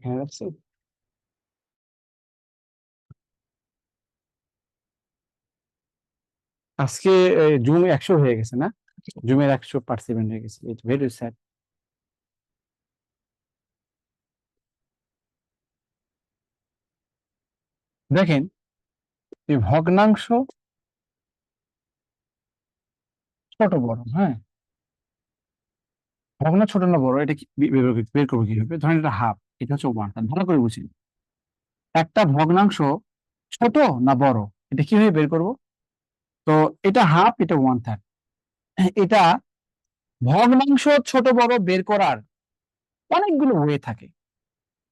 এখানে রাখছি। আজকে জুম 100 হয়ে গেছে না? জুমের 100 পার্সিপেন্ট হয়ে গেছে, ইটস ভেরি স্যাড। দেখেন এই ভগ্নাংশ ছোট বড়, হ্যাঁ, ভগ্ন ছোট না বড় এটা বের করবো কিভাবে? ধরেন এটা হাফ, এটা হচ্ছে 1/3, ভালো করে বুঝিনি। একটা ভগ্নাংশ ছোট না বড় এটা কিভাবে বের করব? তো এটা হাফ, এটা 1/3। এটা ভগ্নাংশ ছোট বড় বের করার অনেকগুলো ওয়ে থাকে।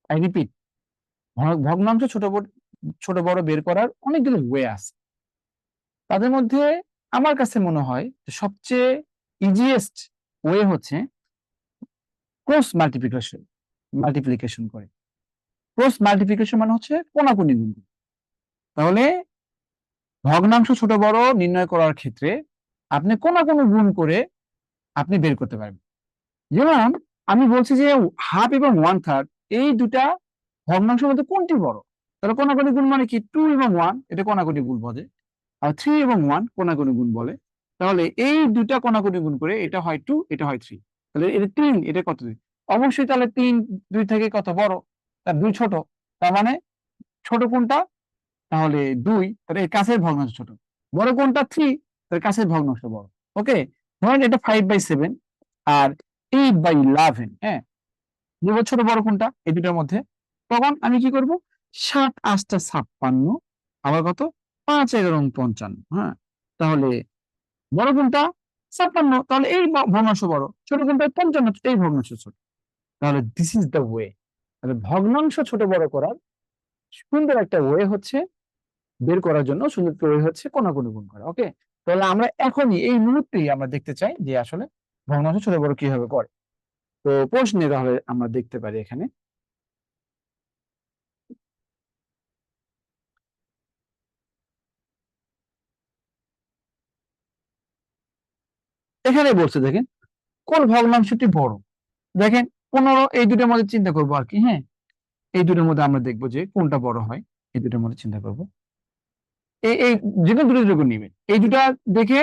আই রিপিট, ভগ্নাংশ ছোট বড় বের করার অনেকগুলো ওয়ে আছে। তাদের মধ্যে আমার কাছে মনে হয় যে সবচেয়ে ইজিয়েস্ট ওয়ে হচ্ছে ক্রস মাল্টিপ্লিকেশন করে। ক্রস মাল্টিপ্লিকেশন মানে হচ্ছে কোনাকুনি গুণ। তাহলে ভগ্নাংশ ছোট বড় নির্ণয় করার ক্ষেত্রে আপনি কোনাকুনি গুণ করে আপনি বের করতে পারবেন। যেমন আমি বলছি যে হাফ এবং 1/3 এই দুটা ভগ্নাংশের মধ্যে কোনটি বড়? তাহলে কোনাকুনি গুণ মানে কি? 2 এবং 1 এটা কোনাকুনি গুণ বলে, আর 3 এবং 1 কোনাকুনি গুণ বলে। তাহলে এই দুটা কোনাকুনি গুণ করে এটা হয় 2, এটা হয় 3। তাহলে এটা 3, এটা কত? 2। অবশ্যই তাহলে 3 2 থেকে কত বড়? তার 2 ছোট। তার মানে ছোট কোনটা? তাহলে 2, তাহলে এর কাছের ভগ্নাংশ ছোট। বড় কোনটা? 3, তার কাছের ভগ্নাংশ বড়। ওকে, ধরেন এটা 5/7 আর 8/11, হ্যাঁ, ছোট বড় কোনটা এই দুটার মধ্যে? তখন আমি কি করব? 7 8 56, আবার কত? 5 11 55, হ্যাঁ। তাহলে বড় কোনটা? 56, তাহলে এই ভগ্নাংশ বড়। ছোট কোনটা? 55, এই ভগ্নাংশ ছোট। তাহলে দিস ইজ দ্য ওয়ে। তাহলে ভগ্নাংশ ছোট বড় করার সুন্দর একটা ওয়ে হচ্ছে, বের করার জন্য সুন্দর একটা ওয়ে হচ্ছে কোনাকুনি গুণ করা। ওকে, তাহলে আমরা এখনই এই মুহূর্তেই আমরা দেখতে চাই যে আসলে ভগ্নাংশ ছোট বড় কিভাবে করে। তো প্রশ্নে তাহলে আমরা দেখতে পারি এখানে এখানে বলছে দেখেন কোন ভগ্নাংশটি বড়। দেখেন 15, এই দুটোর মধ্যে চিন্তা করবো আর কি, হ্যাঁ, এই দুটোর মধ্যে আমরা দেখবো যে কোনটা বড় হয়। এই দুটোর মধ্যে চিন্তা করবো, এই যে কোনো দুটো নিবেন, এই দুটা দেখে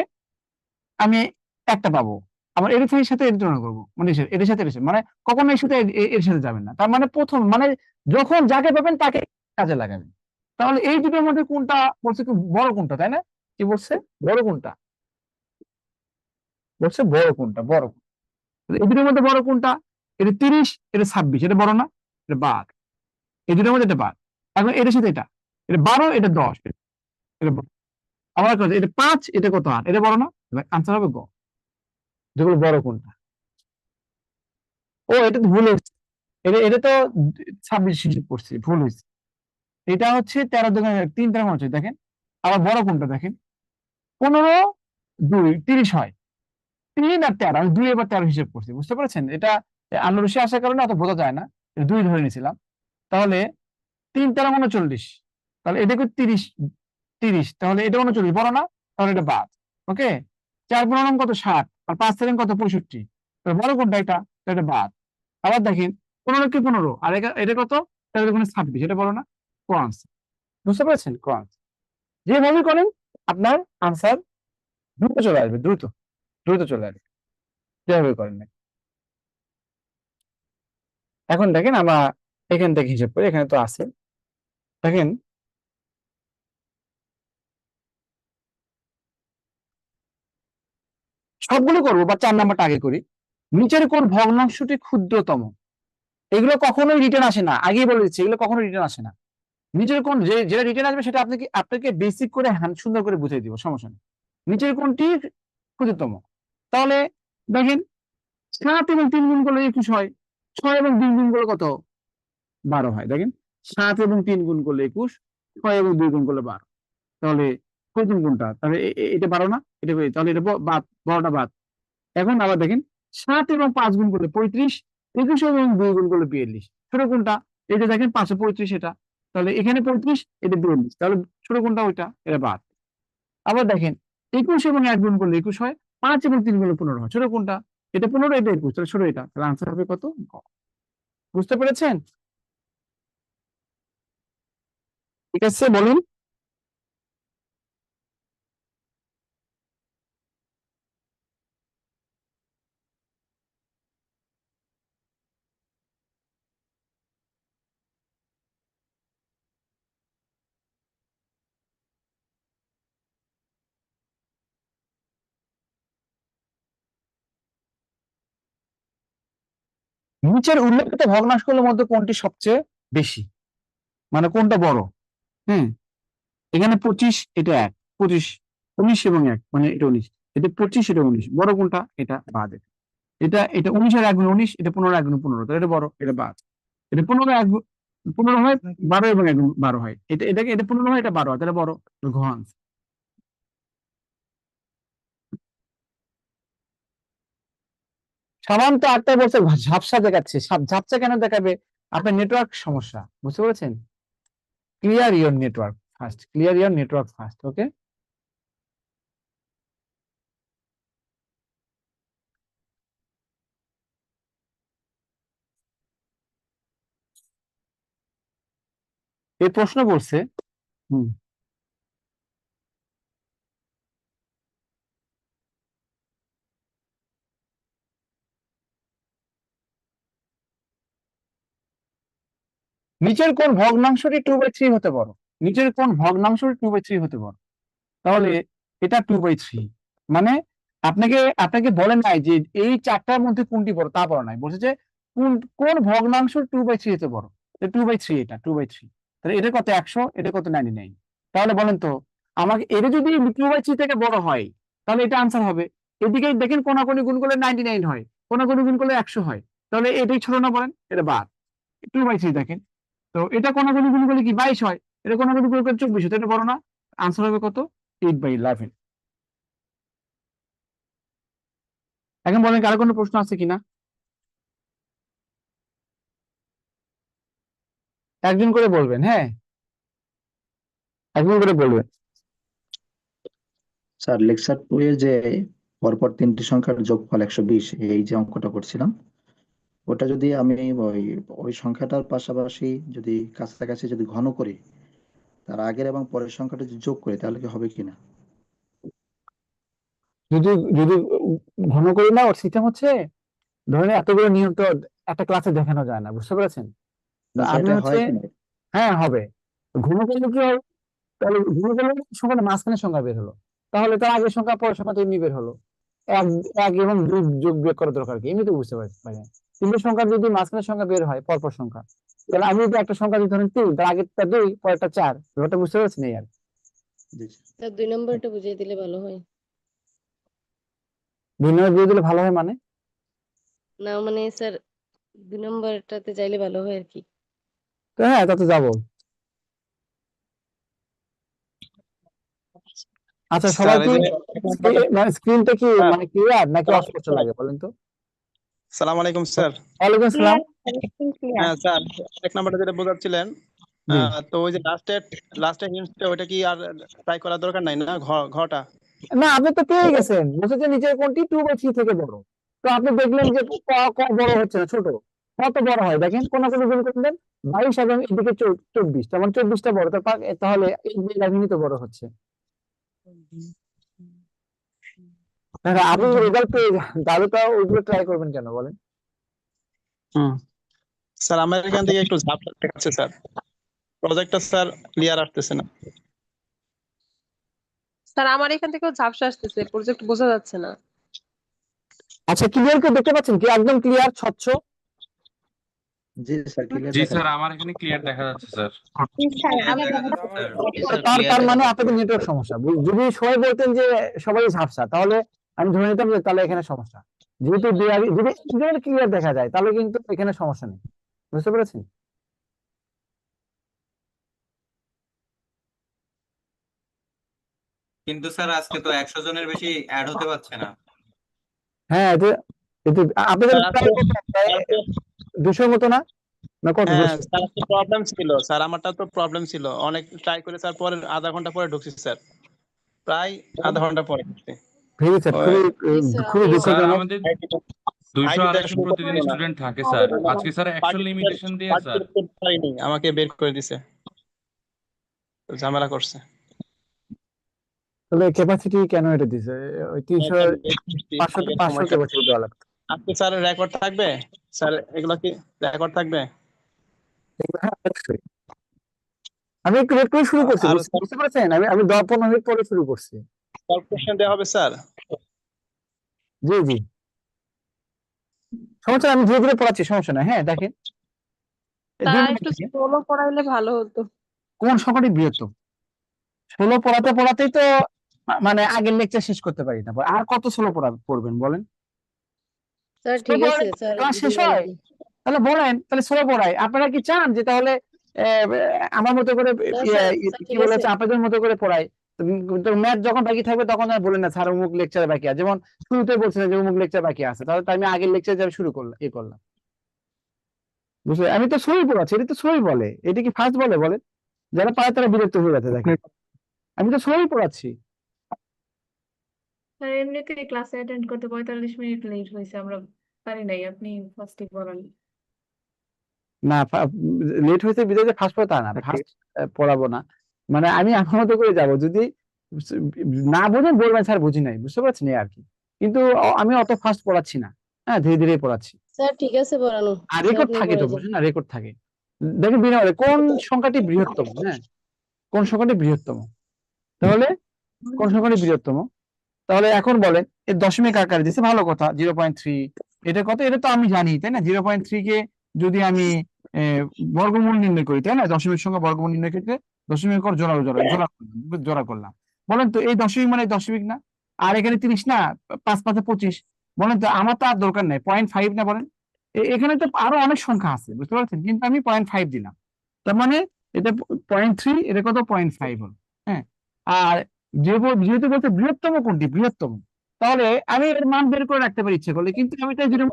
আমি একটা পাবো। আমার এর সাথে এর তুলনা করবো, মানে এর সাথে এর সাথে, মানে কখনো এর সাথে এর সাথে যাবেন না। তার মানে প্রথম মানে যখন যাকে পাবেন তাকে কাজে লাগাবেন। তাহলে এই দুটোর মধ্যে কোনটা বলছে কি বড় কোনটা, তাই না? কি বলছে? বড় কোনটা বলছে? বড় কোনটা? বড় কোনটা? এই দুটোর মধ্যে বড় কোনটা? এটা 30, এটা 26, এটা বড় না? এটা 12, এই দুটোর মধ্যে এটা 12। এখন এটার সাথে এটা 12, এটা 10, এটা বড়। আবার কথা, এটা 5, এটা কত? 8, এটা বড় না? আনসার হবে গ। যেগুলো বড় কোনটা? ও, এটা তো ভুল হয়েছে। এটা তো 26 হিসেব করছি, ভুল হয়েছে। এটা হচ্ছে 13 দোকানে 3 13 হচ্ছে, দেখেন। আবার বড় কোনটা দেখেন? 15 2 30 হয়। 3 আর 13, আমি 2 এবার 13 হিসেব করছি, বুঝতে পারছেন? এটা আন্ডার রশি আসার কারণে অত বোঝা যায় না, 2 ধরে নিয়েছিলাম। তাহলে 3 13 39, তাহলে এটা 30 30, তাহলে এটা 39 বড় না? তাহলে এটা বাদ। ওকে, 4 15 কত? 60, আর 5 13 কত? 65, তাহলে বড় কোনটা? এটা, তাহলে এটা বাদ। আবার দেখেন 15 কি 15, আর এটা কত? তাহলে 26, এটা বড় না? ক্রস। বুঝতে পারছেন? ক্রস যেভাবে করেন আপনার আনসার দ্রুত চলে আসবে, দ্রুত দ্রুত চলে আসবে, যেভাবে করেন না। এখন দেখেন আমরা এখান থেকে হিসাব করি, এখানে তো আছে। দেখেন সবগুলো করবো বা 4 নাম্বারটা আগে করি। নিচের কোন ভগ্নাংশটি ক্ষুদ্রতম? এগুলো কখনোই রিটার্ন আসে না, আগেই বলে দিচ্ছি, এগুলো কখনো রিটার্ন আসে না। নিচের কোন যেটা রিটার্ন আসবে সেটা আপনাকে বেসিক করে সুন্দর করে বুঝিয়ে দিব, সমস্যা নেই। নিচের কোনটি ক্ষুদ্রতম? তাহলে দেখেন 7 এবং 3 গুণ করলে 21 হয়, 6 এবং 2 গুণ করলে কত? 12 হয়। দেখেন 7 এবং 3 গুণ করলে 21, 6 এবং 2 গুণ করলে 12। তাহলে প্রথম কোনটা? তাহলে এটা 12 না? এটা তাহলে এটা বাদ, 12টা বাদ। এখন আবার দেখেন 7 এবং 5 গুণ করলে 35, 21 এবং 2 গুণ করলে 42। ছোট কোনটা? এটা দেখেন 535, এটা। তাহলে এখানে 35, এটা 42, তাহলে ছোট কোনটা? ওইটা, এটা বাদ। আবার দেখেন 21 এবং 1 গুণ করলে 21 হয়, 5 এবং 3 গুণ 15 হয়। ছোট কোনটা? এটা 15, এটা 21, তাহলে ছোট এটা। তাহলে আনসার হবে কত? গ। বুঝতে পেরেছেন? ঠিক আছে বলুন। নিচের উল্লেখিত ভগ্নাংশগুলোর মধ্যে কোনটি সবচেয়ে বেশি, মানে কোনটা বড়? হ্যাঁ, এখানে 25, এটা 1, 25, 19 এবং 1, মানে এটা 19, এটা 25, এটা 19, বড় কোনটা? এটা বাদ। এটা 19 আর 1 গুণ 19, এটা 15 1 গুণ 15, তাহলে এটা বড়, এটা বাদ। এটা 15 15 হয়, 12 এবং 1 গুণ 12 হয়, এটা 15 হয়, এটা 12 হয়, তাহলে বড়, ঘন। সামান্ত 8টা বছর ঝাপসা দেখাচ্ছে, ঝাপসা কেন দেখাবে? আপনার নেটওয়ার্ক সমস্যা, বুঝতে পেরেছেন? Clear your network first, clear your network first, okay? এই প্রশ্ন বলছে, হুম, নিচের কোন ভগ্নাংশটি 2/3 হতে পারো? নিচের কোন ভগ্নাংশটি 2/3 হতে পারো? তাহলে এটা 2/3, মানে আপনাকে আপনাকে বলে নাই যে এই চারটার মধ্যে কোনটি বড়, তা বলা নাই, বলছে যে কোন কোন ভগ্নাংশ 2/3 হতে বড়। 2/3, এটা 2/3, তাহলে এটা কত? 100, এটা কত? 99। তাহলে বলেন তো আমাকে, এটা যদি 2/3 থেকে বড় হয় তাহলে এটা আনসার হবে। এদিকে দেখেন কোনাকুনি গুণ করলে 99 হয়, কোনাকুনি গুণ করলে 100 হয়, তাহলে এটাই ছোট না? বলেন, এটা বাদ। 2/3 দেখেন, তো এটা কোনাকুনি গুণ করলে কি 22 হয়, এটা কোনাকুনি গুণ করলে 24 হয়, তো এটা বড় না? আনসার হবে কত? 8/11। এখন বলেন কারো কোনো প্রশ্ন আছে কিনা? একজন করে বলবেন, হ্যাঁ, একজন করে বলবেন। স্যার লেকচার 2 এ যে পরপর 3টি সংখ্যার যোগফল 120, এই যে অঙ্কটা করছিলাম, ওটা যদি আমি ওই ওই সংখ্যাটার পাশাপাশি যদি কাছাকাছি যদি ঘন করি, তার আগের এবং পরের সংখ্যাটা যদি যোগ করি, তাহলে কি হবে কিনা? যদি যদি ঘন করি না, ওর সিস্টেম হচ্ছে, ধরেন এতগুলো নিয়ম তো একটা ক্লাসে দেখানো যায় না, বুঝতে পেরেছেন? তো না স্যার, আপনি এটা হচ্ছে, হয় কিনা? হ্যাঁ হবে। ঘন করলে কি হবে? তাহলে ঘন করলে সংখ্যাটা মাঝখানে সংখ্যা বের হলো, তাহলে তার আগের সংখ্যা পরের সংখ্যা তো এমনি বের হলো। এক এক এবং দুই যোগ বিয়োগ করার দরকার কি? এমনি তো বুঝতে পারেন। তিনটে সংখ্যা যদি মাঝখানে সংখ্যা বের হয়, পরপর সংখ্যা, তাহলে আমি যদি একটা সংখ্যা যদি ধরেন 3, তার আগেরটা 2, পরেরটা 4, ব্যাপারটা বুঝতে পারছেন? এই আর কি। জি স্যার। স্যার 2 নম্বরটা বুঝিয়ে দিলে ভালো হয়। 2 নম্বর দিয়ে দিলে ভালো হয় মানে? না মানে স্যার 2 নম্বরটাতে যাইলে ভালো হয় আর কি। তো হ্যাঁ, তাতে যাবো। আচ্ছা, সবাই স্যার কি এই যে মানে স্ক্রিনটা কি স্যার, মানে ক্লিয়ার নাকি অস্পষ্ট লাগে বলেন তো? সালাম আলাইকুম স্যার। ওয়ালাইকুম আসসালাম। হ্যাঁ স্যার, এক নাম্বারটা যেটা বোঝাচ্ছিলেন, জি, তো ওই যে লাস্টে হিন্টসটা, ওইটা কি আর ট্রাই করার দরকার নাই না? ঘটা। না আপনি তো পেয়ে গেছেন, বলছে যে নিচের কোনটি 2/3 থেকে বড়। তো আপনি দেখলেন যে বড় হচ্ছে না, ছোট। কত বড় হয় দেখেন, কোন কোন গুণ করলেন 22 এবং এদিকে 24, তার মানে 24টা বড়, তাহলে এই 11ই তো বড় হচ্ছে। তাহলে আপনি রেজাল্ট পেয়ে যান, তাহলে তো ওইগুলো ট্রাই করবেন কেন বলেন? স্যার আমার এখান থেকে একটু ঝাপটা দেখাচ্ছে স্যার, প্রজেক্টটা স্যার ক্লিয়ার আসতেছে না। স্যার আমার এখান থেকেও ঝাপসা আসতেছে, প্রজেক্ট বোঝা যাচ্ছে না। আচ্ছা, ক্লিয়ার করে দেখতে পাচ্ছেন কি? একদম ক্লিয়ার, স্বচ্ছ। জি স্যার, ক্লিয়ার জি দেখা স্যার, যাচ্ছে। আমার এখানে ক্লিয়ার দেখা যাচ্ছে স্যার। তার মানে আপনাদের নেটওয়ার্ক সমস্যা। যদি সবাই বলতেন যে সবাই ঝাপসা, তাহলে আমি ধরে নিতাম যে তাহলে এখানে সমস্যা। যেহেতু যদি ক্লিয়ার দেখা যায়, তাহলে কিন্তু এখানে সমস্যা নেই, বুঝতে পেরেছেন? কিন্তু স্যার আজকে তো 100 জনের বেশি অ্যাড হতে পারছে না। হ্যাঁ, এতে আপনাদের স্যার প্রায় আজকে কত? প্রায় 200 মতো না? না কত? হ্যাঁ 200? স্যার, একটা প্রবলেম ছিল স্যার, আমারটা তো প্রবলেম ছিল, অনেক ট্রাই করে স্যার, পরে আধা ঘন্টা পরে ঢুকছি স্যার, প্রায় আধা ঘন্টা পরে ঢুকছি। ভেরি স্যার, ওই খুবই জি স্যার খুবই আমিও। স্যার দুঃখজনক। আমাদের আইডিটা 200 আইডিটা 250 শুরু করতে প্রতিদিন পারবো না, স্টুডেন্ট থাকে স্যার। আজকে স্যার 100 লিমিটেশন দিয়ে স্যার। পার্টিসিপেট করতে পারিনি, আমাকে বের করে দিছে। ঝামেলা করছে। তাহলে ক্যাপাসিটি কেন এটা দিছে? ওই 300 500 আগের 500 সময়টা ক্যাপাসিটি দেওয়া লাগতো। আজকে স্যার রেকর্ড থাকবে? স্যার এগুলো কি রেকর্ড থাকবে? হ্যাঁ, অবশ্যই। আমি একটু লেট করে শুরু করছি, আর বুঝতে পারছেন? আমি 10-15 মিনিট পরে শুরু করছি। সলভ কোশ্চেন দেওয়া হবে স্যার? জি জি, সমস্যা নাই, আমি ধীরে ধীরে পড়াচ্ছি, সমস্যা নাই। হ্যাঁ দেখেন, এই তা 2 মিনিট একটু থেকে স্লো পড়াইলে ভালো হতো। কোন সংখ্যাটি বৃহত্তম? 16 পড়াতে পড়াতেই তো মানে আগের লেকচার শেষ করতে পারি না। আর কত 16 পড়বেন বলেন? স্যার 16 ঠিক আছে পড়ালে স্যার, ক্লাস শেষ বুঝলাম হয়? কি। তাহলে বলেন, তাহলে 16 পড়াই। আপনারা কি চান যে তাহলে আমার মতো করে না ইয়ে, স্যার, কি স্যার ঠিক বলে আছে। হচ্ছে আপনাদের মতো করে পড়াই? তো ম্যাথ যখন বাকি থাকবে তখন আর বলেন না স্যার অমুক লেকচার বাকি আছে, যেমন শুরুতে বলছিলেন যে অমুক লেকচার বাকি আছে, তাহলে তো আমি আগের লেকচার যাবে শুরু করলাম, করলাম। বুঝলে, আমি তো সই পড়াচ্ছি, এটা তো সই বলে, এটা কি ফার্স্ট বলে বলেন? যারা পায় তারা বিরক্ত হয়ে যাচ্ছে, দেখেন আমি তো সই পড়াচ্ছি। স্যার এমনিতে ক্লাসে অ্যাটেন্ড করতে 45 মিনিট লেট হয়েছে, আমরা পারি নাই, আপনি ফার্স্টে পড়ান। না, লেট হয়েছে বিদায় যে ফার্স্ট পড়া তা না, ফার্স্ট পড়াবো না। মানে আমি আমার মতো করে যাব, যদি না বোঝেন বলবেন স্যার বুঝি নাই, বুঝতে পারছেন এই আর কি। কিন্তু আমি অত ফাস্ট পড়াচ্ছি না, হ্যাঁ ধীরে ধীরে পড়াচ্ছি। স্যার ঠিক আছে পড়ানো, আর স্যার রেকর্ড আপনি থাকে তো, পড়াই যান। বুঝলেন না, রেকর্ড থাকে। দেখেন বিনামূল্যে কোন সংখ্যাটি বৃহত্তম, হ্যাঁ কোন সংখ্যাটি বৃহত্তম, তাহলে কোন সংখ্যাটি বৃহত্তম? তাহলে এখন বলেন, এর দশমিক আকারে দিচ্ছে, ভালো কথা, 0.3। এটা কত? এটা তো আমি জানি, তাই না? 0.3 কে যদি আমি বর্গমূল নির্ণয় করি, তাই না, দশমিক সংখ্যা বর্গমূল নির্ণয় করতে দশমিক করে জোড়া করলাম। বলেন তো এই দশমিক মানে দশমিক না? আর এখানে 30 না, 5 5 25। বলেন তো, আমার তো আর দরকার নেই, 0.5 না বলেন? এখানে তো আরো অনেক সংখ্যা আছে, বুঝতে পারছেন, কিন্তু আমি 0.5 দিলাম। তার মানে এটা 0.3, এটা কত? 0.5 হল। হ্যাঁ, আর যেহেতু বলতে বৃহত্তম কোনটি, বৃহত্তম, তাহলে আমি এর মান বের করে রাখতে পারি ইচ্ছে করলে, কিন্তু আমি তাই যদি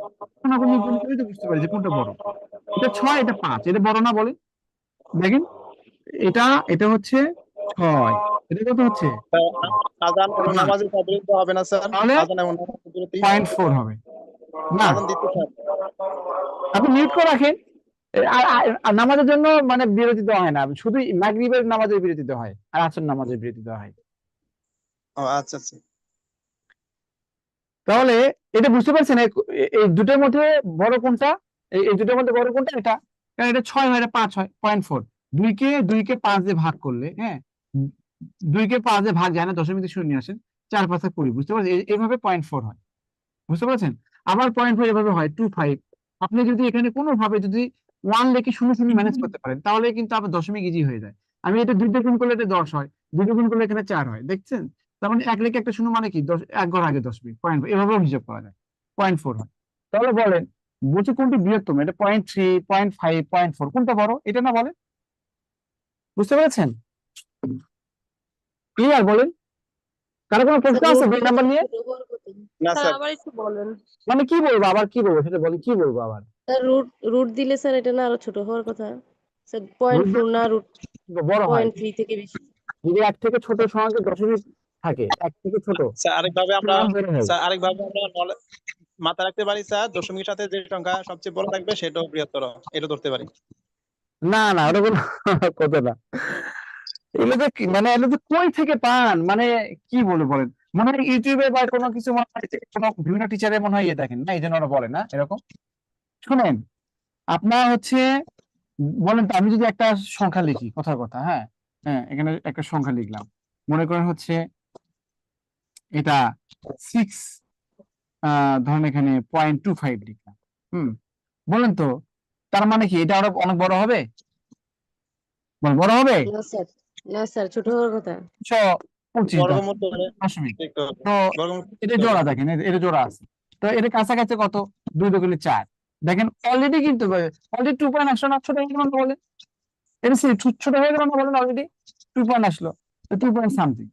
বুঝতে পারি যে কোনটা বড়। এটা 6, এটা 5, এটা বড় না বলে? দেখেন, এটা এটা হচ্ছে 6, এটা কত হচ্ছে? আজান এবং 5। নামাজের বিরতি হবে না স্যার? তাহলে আজান এবং নামাজের বিরতি? 0.4 হবে না? আজান দিতে স্যার? আপনি মিউট করে রাখেন। আর নামাজের জন্য মানে বিরতি দেওয়া হয় না, শুধু মাগরিবের নামাজের বিরতি দেওয়া হয়, আর আসর নামাজের বিরতি দেওয়া হয়। ও আচ্ছা আচ্ছা। তাহলে এটা বুঝতে পারছেন, এই দুটোর মধ্যে বড় কোনটা? এই দুটোর মধ্যে বড় কোনটা? এটা, কারণ এটা 6 হয়, এটা 5 হয়, 0.4। 2কে 5 দিয়ে ভাগ করলে, হ্যাঁ 2কে 5 দিয়ে ভাগ যায় না, দশমিক দিয়ে শূন্য নিয়ে আসেন, 4 5 20, বুঝতে পারছেন? এইভাবে 0.4 হয়, বুঝতে পারছেন? আবার 0.4 এভাবে হয় 2.5। আপনি যদি এখানে কোনোভাবে যদি 1 লিখে 0 0 ম্যানেজ করতে পারেন, তাহলে কিন্তু আবার দশমিক ইজি হয়ে যায়। আমি এটা 2 দিয়ে গুণ করলে এটা 10 হয়, 2 দিয়ে গুণ করলে এখানে 4 হয়, দেখছেন? তার মানে 1 লিখে একটা 0 মানে কি, 1 ঘর আগে দশমিক, 0.4, এভাবেও হিসাব করা যায়, 0.4 হয়। তাহলে বলেন, বলছে কোনটি বৃহত্তম? এটা 0.3, 0.5, 0.4, কোনটা বড়? এটা না বলেন? বুঝতে পেরেছেন? ক্লিয়ার? বলেন, কারো কোনো প্রশ্ন স্যার আছে রুট 2 দিলে নাম্বার স্যার নিয়ে? ছোট বড় কত? না স্যার স্যার, আবার একটু বলেন। মানে কি বলবো আবার, কি বলবো সেটা বলি, কি বলবো আবার? স্যার রুট দিলে স্যার এটা না আরো ছোট হওয়ার কথা। স্যার 0.4 না, রুট বড় হয়, 0.3 থেকে বেশি। যদি 1 থেকে ছোট সংখ্যা দশমিক থাকে, 1 থেকে ছোট, স্যার আরেকভাবে আমরা নাম বের হয়। মাথায় রাখতে পারি স্যার, দশমিকের সাথে যে সংখ্যা সবচেয়ে বড় থাকবে সেটাও বৃহত্তর, এটা ধরতে পারি। না না, ওটা কোনো কথা না। এগুলো যে মানে এগুলো যে কই থেকে পান, মানে কি বলে বলেন? মনে হয় ইউটিউবে বা কোনো কিছু, মনে হয় যে কোনো বিভিন্ন টিচারে মনে হয় দেখেন না, এই জন্য ওরা বলে না এরকম। শুনেন, আপনার হচ্ছে, বলেন তো, আমি যদি একটা সংখ্যা লিখি, কথার কথা, হ্যাঁ হ্যাঁ, এখানে একটা সংখ্যা লিখলাম, মনে করেন হচ্ছে এটা 6, ধরেন এখানে 0.25 লিখলাম। বলেন তো, তার মানে কি এটা আরো অনেক বড় হবে? বড় হবে? না স্যার, না স্যার, ছোট হওয়ার কথা। 125 বর্গমূল করে দশমিক। দেখতে হবে। তো বর্গমূল এটা জোড়া, দেখেন এটা জোড়া আছে, তো এটা কাছাকাছি কত? 2 2 4। দেখেন অলরেডি কিন্তু, অলরেডি 2 পয়েন্ট আসলো না, ছোট হয়ে গেল না বলেন? এটা ছোট হয়ে গেল না বলেন? অলরেডি 2 পয়েন্ট আসলো, 2 পয়েন্ট সামথিং।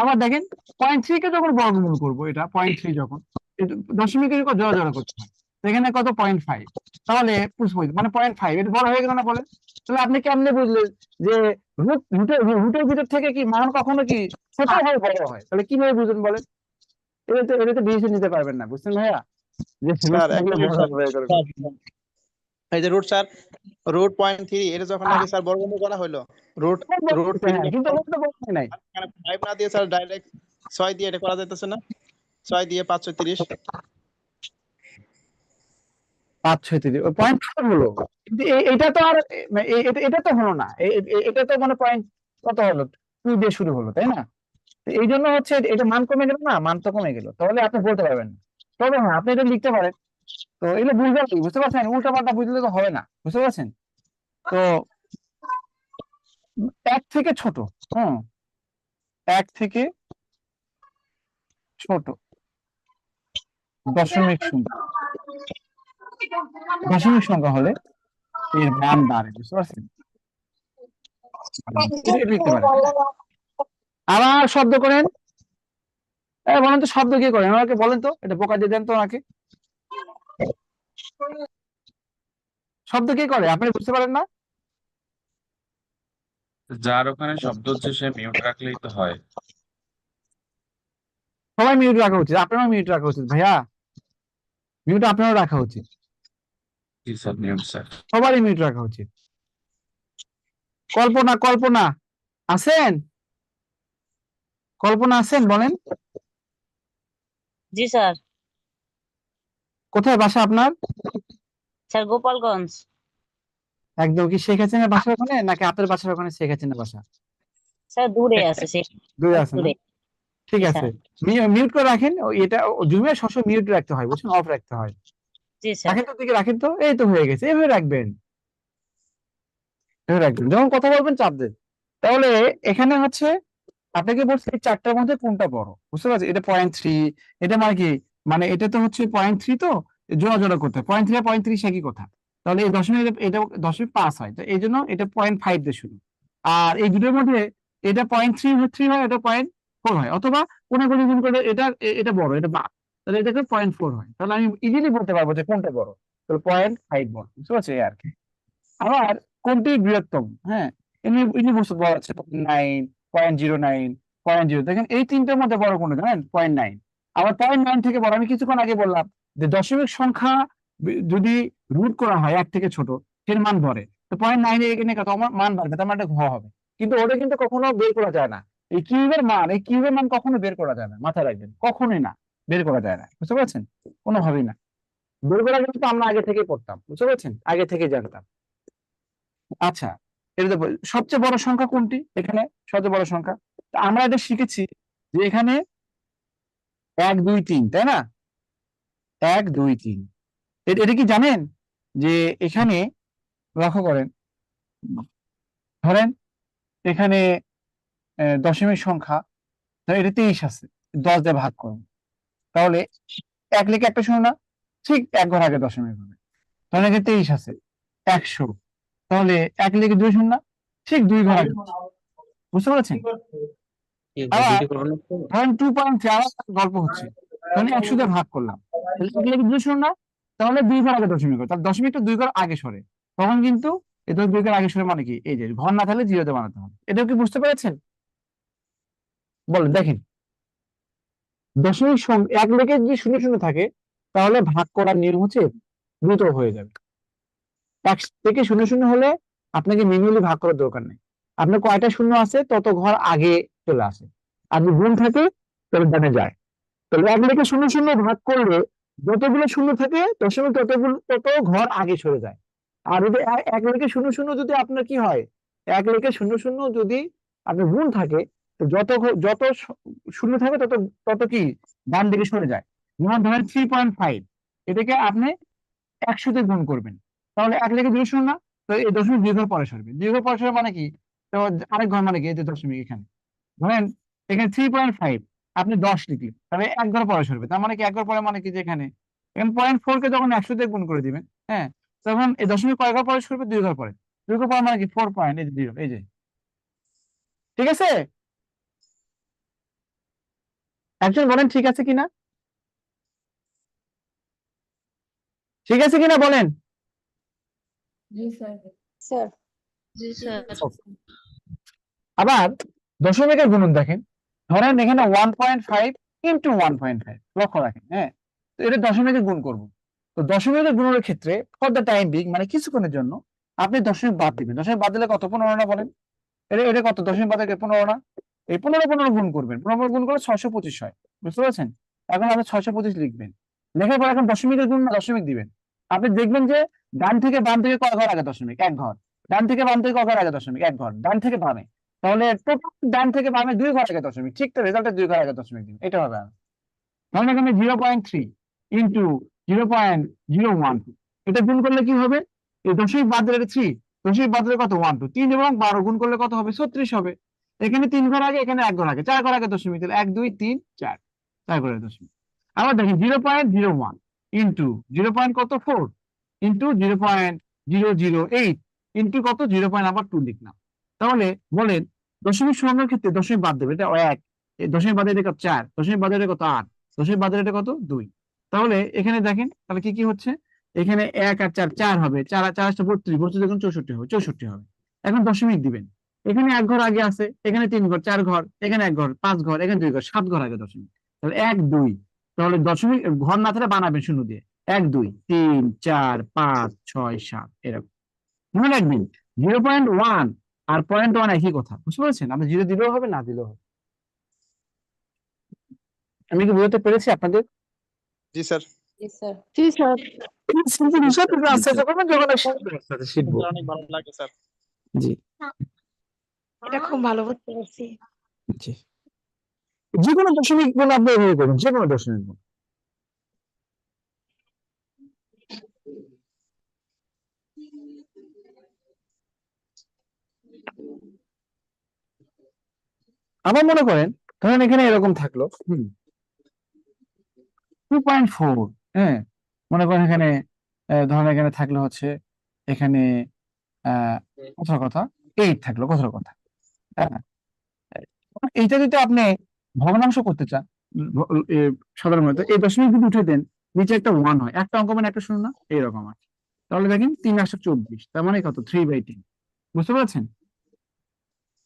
আবার দেখেন 0.3 কে যখন বর্গমূল করবো, এটা 0.3 যখন দশমিকের জোড়া জোড়া করতে হয়, এখানে কত? 0.5। তাহলে মানে 0.5, এটা বড় হয়ে গেল না বলেন? তাহলে আপনি কেমনে বুঝলেন যে রুটের ভিতর থেকে কি মান কখনো কি ছোট হয় বড় হয়? তাহলে কিভাবে বুঝবেন বলেন? এটা তো ডিসিশন নিতে পারবেন না, বুঝছেন ভাইয়া? যে স্যার রুট থাকলে এক মিনিট বড় স্যার, হবে এরকম। এই যে রুট স্যার রুট 0.3 এটা যখন নাকি স্যার বর্গমূল করা হলো রুট রুট হ্যাঁ, কিন্তু ওটা তো বলতে নাই 5 না দিয়ে স্যার ডাইরেক্ট 6 দিয়ে এটা করা যাইতেছে না 6 দিয়ে 530 536 ওই পয়েন্ট হলো, কিন্তু এটা তো আর এটা তো হলো না, এটা তো মানে পয়েন্ট কত হলো 2 দিয়ে শুরু হলো, তাই না? তো এই জন্য হচ্ছে এটা মান কমে গেল না, মান তো কমে গেল, তাহলে আপনি বলতে পারবেন না। তবে হ্যাঁ, আপনি এটা লিখতে পারেন। তো এগুলো বুঝবেন কি, বুঝতে পারছেন? উল্টা পাল্টা বুঝলে তো হবে না, বুঝতে পারছেন? তো 1 থেকে ছোট, হুম, 1 থেকে ছোট দশমিক সংখ্যা, দশমিক সংখ্যা হলে এর মান বাড়ে, বুঝতে পারছেন? এটা লিখতে পারেন। আবার শব্দ করেন, বলেন তো শব্দ কে করেন আমাকে বলেন তো, এটা বোকা দিয়ে দেন তো ওনাকে। শব্দ কে করে আপনি বুঝতে পারেন না? যার ওখানে শব্দ হচ্ছে সে মিউট রাখলেই তো হয়। সবাই মিউট রাখা উচিত, আপনারও মিউট রাখা উচিত ভাইয়া, মিউট আপনারও রাখা উচিত, জি স্যার, মিউট স্যার। সবারই মিউট রাখা উচিত। কল্পনা, কল্পনা আছেন? কল্পনা আছেন, বলেন। জি স্যার। কোথায় বাসা আপনার? স্যার গোপালগঞ্জ। একদম কি শেখ হাসিনার বাসা ওখানে, নাকি আপনার বাসার ওখানে শেখ হাসিনার বাসা? স্যার দূরে আছে সে, দূরে আছে না? দূরে। ঠিক জি আছে, স্যার। মিউট করে রাখেন। এটা জুমের সবসময় মিউট রাখতে হয়, বুঝছেন, অফ রাখতে হয়। জি স্যার। রাখেন তো, দিকে রাখেন তো, এই তো হয়ে গেছে, এভাবে রাখবেন, এভাবে রাখবেন যখন কথা বলবেন, চাপ দেন। তাহলে এখানে হচ্ছে আপনাকে বলছি এই চারটার মধ্যে কোনটা বড়, বুঝতে পারছেন? এটা 0.3, এটা মানে কি, মানে এটা তো হচ্ছে 0.3, তো জোড়া জোড়া করতে 0.3 আর 0.3 একই কথা। তাহলে এই দশমিক, এটা 0.5 হয়, তো এই জন্য এটা 0.5 দিয়ে শুরু। আর এই দুটোর মধ্যে এটা 0.3 হয়, এটা 0.4 হয়, অথবা কোনাকুনি গুণ করে এটা বড়, এটা বাদ, তাহলে এটাকে 0.4 হয়। তাহলে আমি ইজিলি বলতে পারবো যে কোনটা বড়, তাহলে 0.5 বড়, বুঝতে পারছি এই আর কি। আবার কোনটি বৃহত্তম, হ্যাঁ, এমনি বস্তু বলা আছে 9, 0.09, 0.0, দেখেন এই তিনটার মধ্যে বড় কোনটা জানেন? 0.9। আবার 0.9 থেকে বড়, আমি কিছুক্ষণ আগে বললাম যে দশমিক সংখ্যা যদি রুট করা হয় 1 থেকে ছোট, এর মান বড়ে, তো 0.9 এখানে কত আমার মান বাড়বে, তার মানে এটা ঘ হবে। কিন্তু ওটা কিন্তু কখনো বের করা যায় না, এই কিউবের মান কখনো বের করা যায় না, মাথায় রাখবেন, কখনোই না, বের করা যায় না, বুঝতে পারছেন? কোনোভাবেই না বের করা কিন্তু আমরা আগে থেকে পড়তাম, বুঝতে পারছেন, আগে থেকে জানতাম। আচ্ছা, এটা তো সবচেয়ে বড় সংখ্যা কোনটি এখানে? সবচেয়ে বড় সংখ্যা, তা আমরা এটা শিখেছি যে এখানে 1 2 3, তাই না? 1 2 3, এটা কি জানেন যে এখানে, লক্ষ্য করেন, ধরেন এখানে দশমিক সংখ্যা, ধরেন এটা 23 আছে, 10 দিয়ে ভাগ করুন, তাহলে 1 লিখে একটা শূন্য না, ঠিক 1 ঘর আগে দশমিক হবে। ধরেন এখানে 23 আছে, 100, তাহলে 1 লিখে 2 শূন্য না, ঠিক 2 ঘর আগে, বুঝতে পারছেন? আবার ধরেন 2.3, আবার গল্প হচ্ছে, তাহলে 100 দিয়ে ভাগ করলাম, তাহলে 1 লিখে 2 শূন্য না, তাহলে 2 ঘর আগে দশমিক হবে, তাহলে দশমিকটা 2 ঘর আগে সরে, তখন কিন্তু এটা 2 ঘর আগে সরে মানে কি, এই যে ঘর না থাকলে জিরোতে বানাতে হবে। এটাও কি বুঝতে পেরেছেন? বলেন, দেখেন, দশমিক 1 লিখে যদি 0 0 থাকে, তাহলে ভাগ করার নিয়ম হচ্ছে দ্রুত হয়ে যাবে। 1 থেকে 0 0 হলে আপনাকে ম্যানুয়ালি ভাগ করার দরকার নেই, আপনার কয়টা শূন্য আছে তত ঘর আগে চলে আসে, আর যদি গুণ থাকে তাহলে ডানে যায়। তাহলে 1 লিখে 0 0 ভাগ করলে যতগুলো শূন্য থাকে দশমিক তত ঘর আগে সরে যায়। আর যদি 1 লিখে 0 0 যদি আপনার কি হয়, 1 লিখে 0 0 যদি আপনার গুণ থাকে, তো যত শূন্য থাকে তত তত কি ডান দিকে সরে যায়। যেমন ধরেন 3.5, এটাকে আপনি 100 দিয়ে গুণ করবেন, তাহলে 1 লিখে 2 শূন্য না, তো এই দশমিক 2 ঘর পরে সরবে, 2 ঘর পরে সরবে মানে কি, তো আরেক ঘর মানে কি, এই যে দশমিক এখানে, ধরেন এখানে 3.5 আপনি 10 লিখলেন, তাহলে 1 ঘর পরে সরবে, তার মানে কি 1 ঘর পরে মানে কি, যে এখানে 0.4 কে যখন 100 দিয়ে গুণ করে দিবেন, হ্যাঁ, তখন এই দশমিক কয় ঘর পরে সরবে, 2 ঘর পরে, 2 ঘর পরে মানে কি 4.0, এই যে, ঠিক আছে? একজন বলেন ঠিক আছে কিনা, ঠিক আছে কিনা বলেন। জি স্যার। স্যার জি স্যার। আবার দশমিকের গুণন দেখেন, ধরেন এখানে 1.5 ইন্টু 1.5, লক্ষ্য রাখেন, হ্যাঁ, তো এটা দশমিকে গুণ করব, তো তো দশমিকের গুণনের ক্ষেত্রে ফর দ্য টাইম বিং মানে কিছুক্ষণের জন্য আপনি দশমিক বাদ দিবেন। দশমিক বাদ দিলে কত? 15 না বলেন? এটা কত? দশমিক বাদ দিলে 15 না? এই 15 গুণ করবেন, 15 গুণ করলে 625 হয়। বুঝতে পারছেন? এখন আপনি 625 লিখবেন। লেখার পর এখন দশমিকের গুণ না দশমিক দিবেন। আপনি দেখবেন যে ডান থেকে বাম থেকে কয় ঘর আগে দশমিক? 1 ঘর। ডান থেকে বাম থেকে কয় ঘর আগে দশমিক? 1 ঘর। ডান থেকে বামে, তাহলে টোটাল ডান থেকে বামে 2 ঘর আগে দশমিক। ঠিক তো, রেজাল্টে 2 ঘর আগে দশমিক দিন, এটা হবে। তাহলে এখানে 0.3 ইন্টু 0.012, এটা গুণ করলে কি হবে? এই দশমিক বাদ দিলে 3, দশমিক বাদ দিলে কত? 1 2 3 এবং 12 গুণ করলে কত হবে? 36 হবে। এখানে 3 ঘর আগে, এখানে 1 ঘর আগে, 4 ঘর আগে দশমিক, তাহলে 1 2 3 4, 4 ঘর আগে দশমিক। আবার দেখেন 0.01 ইন্টু 0.4 ইন্টু 0.008 ইন্টু কত? 0.2 লিখলাম। তাহলে বলেন দশমিক সংখ্যার ক্ষেত্রে দশমিক বাদ দেবে, এটা 1, দশমিক বাদে এটা কত? 4, দশমিক বাদে এটা কত? 8, দশমিক বাদে এটা কত? 2। তাহলে এখানে দেখেন তাহলে কি কি হচ্ছে? এখানে 1 আর 4 4 হবে, 4 আর 4 আসছে 32, 32 দেখুন 64 হবে, 64 হবে। এখন দশমিক দিবেন, এখানে 1 ঘর আগে আছে, এখানে 3 ঘর, 4 ঘর, এখানে 1 ঘর, 5 ঘর, এখানে 2 ঘর, 7 ঘর আগে দশমিক। তাহলে 1 2, তাহলে দশমিক ঘর না থাকলে বানাবেন শূন্য দিয়ে। 1 2 3 4 5 6 7 এরকম মনে রাখবেন। 0.1 আর 0.1 একই কথা, বুঝতে পেরেছেন? আপনি 0 দিলেও হবে, না দিলেও হবে। আমি কি বুঝতে পেরেছি আপনাদের? জি স্যার। জি স্যার। জি স্যার। আস্তে আস্তে করবেন, যখন শিখবো। অনেক ভালো লাগে স্যার। জি এটা খুব ভালো বুঝতে পারছি। জি, যে কোনো দশমিক গুণ আপনি এভাবে করুন, যে কোনো দশমিক গুণ। আবার মনে করেন ধরেন এখানে এরকম থাকলো 2.4, হ্যাঁ, মনে করেন এখানে ধরেন এখানে থাকলো হচ্ছে এখানে কথার কথা 8 থাকলো, কথার কথা। হ্যাঁ, এইটা যদি আপনি ভগ্নাংশ করতে চান, সাধারণত এই দশমিক যদি উঠে দেন, নিচে একটা 1 হয়, একটা অঙ্ক মানে একটা শূন্য, এইরকম আর। তাহলে দেখেন 3 8 24, তার মানে কত? 3/10, বুঝতে পারছেন?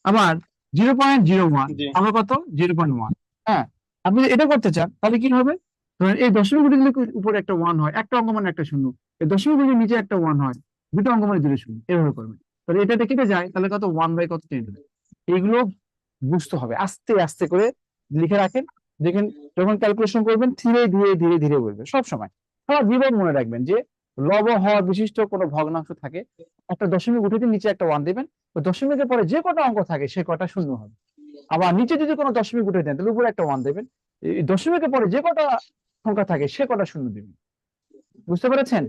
আবার 0.01 জি আবার কত? 0.1। হ্যাঁ, আপনি যদি এটা করতে চান তাহলে কি হবে? ধরেন এই দশমিক গুলি যদি উপরে একটা 1 হয়, একটা অঙ্ক মানে একটা শূন্য, এই দশমিক গুলির নিচে একটা 1 হয়, দুটো অঙ্ক মানে দুটো শূন্য, এভাবে করবেন। তাহলে এটাতে কেটে যায়, তাহলে কত? 1/কত? 10। এইগুলো বুঝতে হবে, আস্তে আস্তে করে লিখে রাখেন। দেখেন যখন ক্যালকুলেশন করবেন ধীরে ধীরে ধীরে ধীরে বলবেন সব সময়। সারা জীবন মনে রাখবেন যে লব হর বিশিষ্ট কোনো ভগ্নাংশ থাকে, একটা দশমিক উঠে দিয়ে নিচে একটা 1 দিবেন, ওই দশমিকের পরে যে কটা অঙ্ক থাকে সে কটা শূন্য হবে। আবার নিচে যদি কোনো দশমিক উঠে দেন তাহলে উপরে একটা 1 দেবেন, এই দশমিকের পরে যে কটা সংখ্যা থাকে সে কটা শূন্য দিবেন। বুঝতে পেরেছেন?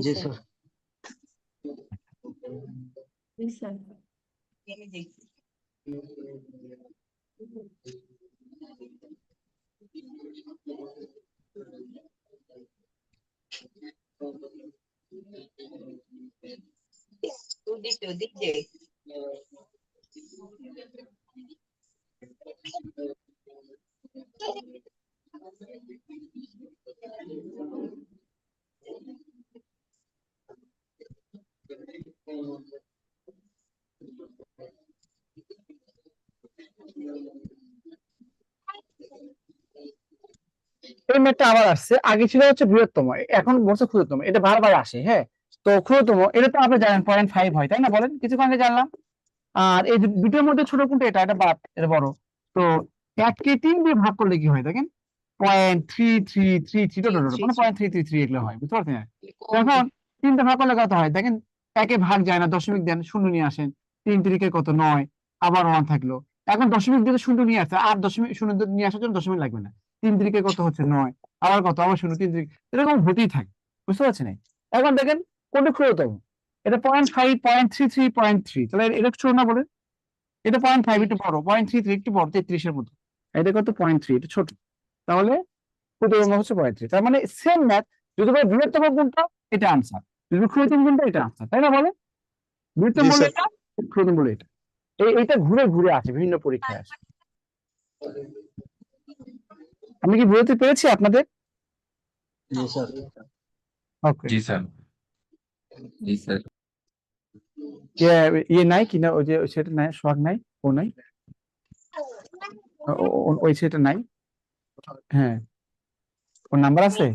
জি স্যার। জি স্যার। এই ম্যাথটা আবার আসছে, আগে ছিল হচ্ছে বৃহত্তম, এখন বলছে ক্ষুদ্রতম, এটা বারবার আসে। হ্যাঁ, তো ক্ষুদ্রতম এটা তো আপনি জানেন 0.5 হয়, তাই না? বলেন, কিছুক্ষণ আগে জানলাম। আর এই দুটোর মধ্যে ছোট কোনটা? এটা, এটা বাদ, এটা বড়। তো 1কে 3 দিয়ে ভাগ করলে কি হয় দেখেন? 0.3333, মানে 0.333 এগুলো হয়, বুঝতে পারছেন? এখন 3টা ভাগ করলে কত হয় দেখেন? 1-এ ভাগ যায় না, দশমিক দেন, শূন্য নিয়ে আসেন, 3 3-এ কত? 9, আবার 1 থাকলো। এখন দশমিক দিয়ে শূন্য নিয়ে আসছে, আর দশমিক শূন্য নিয়ে আসার জন্য দশমিক লাগবে না। 3 3-এ কত হচ্ছে? 9, আবার কত? আবার শূন্য, 3 3, এরকম হতেই থাকে, বুঝতে পারছেন? এখন দেখেন কোনটা ক্ষুদ্রতম? এটা 0.5, 0.33, 0.3, তাহলে এটা ছোট না বলেন? এটা 0.5 একটু বড়, 0.33 একটু বড়, 33-এর মতো। এটা কত? 0.3, এটা ছোট। তাহলে ক্ষুদ্রতম হচ্ছে 0.3। তার মানে সেম ম্যাথ, যদি বলে বৃহত্তম কোনটা, এটা আনসার, যদি ক্ষুদ্রতম কোনটা, এটা আনসার, তাই না? বলে বৃহত্তম জি বলে স্যার। এটা, ক্ষুদ্রতম বলে এটা। এইটা ঘুরে ঘুরে আসে, বিভিন্ন পরীক্ষায় আসে। আমি কি বুঝতে পেরেছি আপনাদের? ওকে। জি স্যার। জি স্যার। ইয়ে নাই কিনা, ওই যে সেটা নাই, সোহাগ নাই, ও নাই, ওই সেটা নাই। হ্যাঁ, ওর নাম্বার আছে?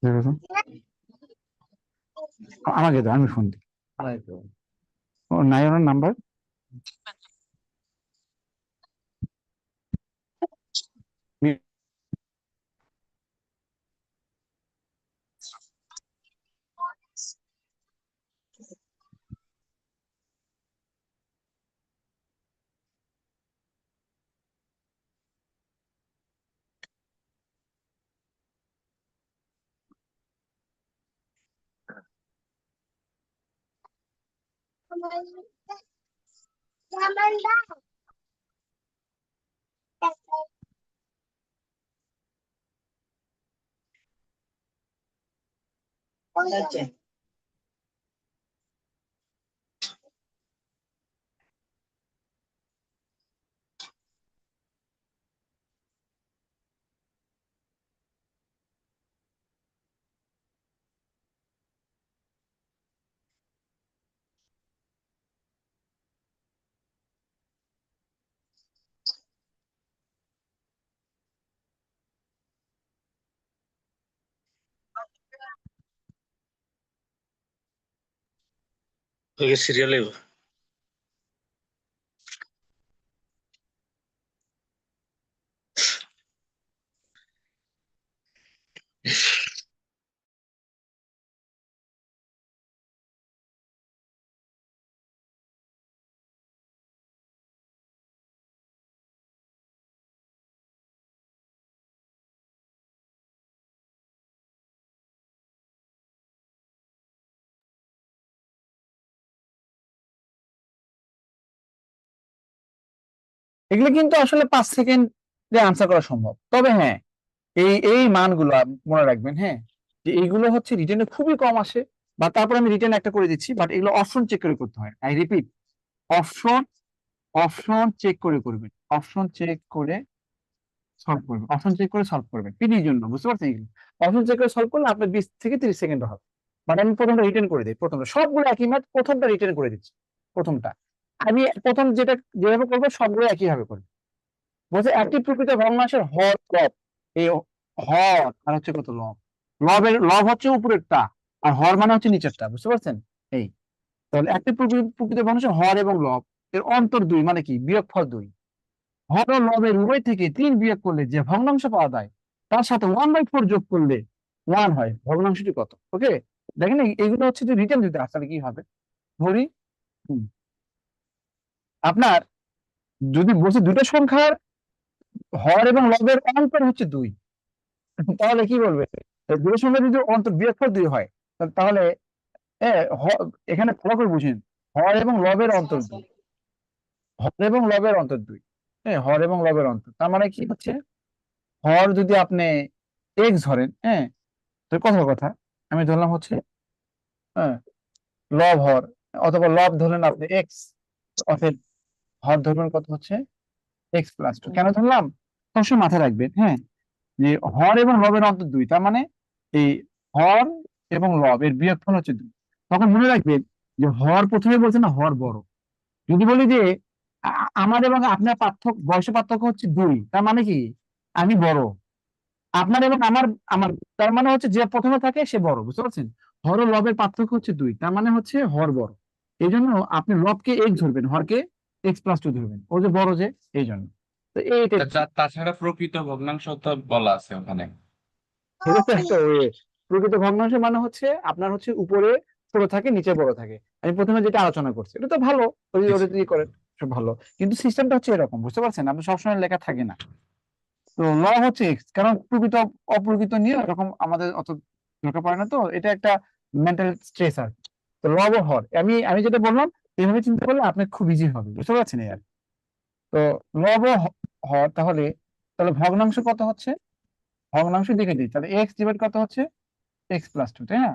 দেখো তো। আমাকে দাও, আমি ফোন দিই। ওর নাই ওনার নাম্বার? সিরিয়ালে এগুলো কিন্তু আসলে 5 সেকেন্ডে আনসার করা সম্ভব। তবে হ্যাঁ, এই মানগুলো মনে রাখবেন, হ্যাঁ, যে এইগুলো হচ্ছে রিটেনে খুবই কম আসে, বা তারপর আমি রিটেন একটা করে দিচ্ছি, বাট এগুলো অপশন চেক করে করতে হয়। I repeat, option option check করে করবেন, অপশন চেক করে সলভ করবেন, অপশন চেক করে সলভ করবেন পিডির জন্য, বুঝতে পারছেন? এগুলো অপশন চেক করে সলভ করলে আপনার 20 থেকে 30 সেকেন্ড হবে। বাট আমি প্রথমটা রিটেন করে দিই, প্রথমটা সবগুলো একই ম্যাথ, প্রথমটা রিটেন করে দিচ্ছি। প্রথমটা আমি প্রথম যেটা যেভাবে করবো সবগুলো একইভাবে করবো। বলছে একটি প্রকৃত ভগ্নাংশের হর লব, এই হর আর হচ্ছে কত লব, লব হচ্ছে উপরেরটা, আর হর মানে হচ্ছে নিচেরটা, বুঝতে পারছেন? এই তাহলে একটি প্রকৃত ভগ্নাংশের হর এবং লব এর অন্তর 2 মানে কি, বিয়োগফল 2। হর ও লবের উভয় থেকে 3 বিয়োগ করলে যে ভগ্নাংশ পাওয়া যায় তার সাথে 1/4 যোগ করলে 1 হয়। ভগ্নাংশটি কত? ওকে, দেখেন এইগুলো হচ্ছে যে রিটেন দিতে আসলে কি হবে ধরি, আপনার যদি বলছে দুটো সংখ্যার হর এবং লবের অন্তর হচ্ছে 2, তাহলে কি বলবে? দুটো সংখ্যা যদি অন্তর বিয়োগফল 2 হয়, তাহলে এখানে ভালো করে বুঝেন, হর এবং লবের অন্তর 2, হর এবং লবের অন্তর 2, হ্যাঁ, হর এবং লবের অন্তর, তার মানে কি হচ্ছে, হর যদি আপনি এক্স ধরেন, হ্যাঁ, তো কথা আমি ধরলাম হচ্ছে, হ্যাঁ, লব হর, অথবা লব ধরলেন আপনি এক্স, অতএব হর ধরবেন কত হচ্ছে x+2। কেন ধরলাম সবসময় মাথায় রাখবেন, হ্যাঁ, যে হর এবং লবের অন্তর 2, তার মানে এই হর এবং লব এর বিয়োগফল হচ্ছে 2। তখন মনে রাখবেন যে হর প্রথমে বলছে না হর বড়। যদি বলি যে আমার এবং আপনার বয়সের পার্থক্য হচ্ছে 2, তার মানে কি আমি বড়, আপনার এবং আমার আমার তার মানে হচ্ছে যে প্রথমে থাকে সে বড়, বুঝতে পারছেন? হর ও লবের পার্থক্য হচ্ছে 2, তার মানে হচ্ছে হর বড়। এই জন্য আপনি লবকে x ধরবেন, হরকে x+2 ধরবেন, ও যে বড় যে, এই জন্য। তো এইটা তাছাড়া প্রকৃত ভগ্নাংশ তো বলা আছে ওখানে। এটা তো একটা ওয়ে। প্রকৃত ভগ্নাংশ মানে হচ্ছে আপনার হচ্ছে উপরে ছোট থাকে নিচে বড় থাকে। আমি প্রথমে যেটা আলোচনা করছি এটা তো ভালো, ওটা দিয়ে করেন সব ভালো, কিন্তু সিস্টেমটা হচ্ছে এরকম, বুঝতে পারছেন? আপনি সবসময় লেখা থাকে না। তো ল হচ্ছে এক্স, কারণ প্রকৃত অপ্রকৃত নিয়ে এরকম আমাদের অত দরকার পড়ে না, তো এটা একটা মেন্টাল স্ট্রেস আর কি। তো লব ও হর আমি যেটা বললাম এইভাবে চিন্তা করলে আপনার খুব ইজি হবে, বুঝতে পারছেন? আর তো লব ও হর, তাহলে তাহলে ভগ্নাংশ কত হচ্ছে, ভগ্নাংশ দেখে দিই, তাহলে এক্স ডিভাইড কত হচ্ছে x+2, তাই না?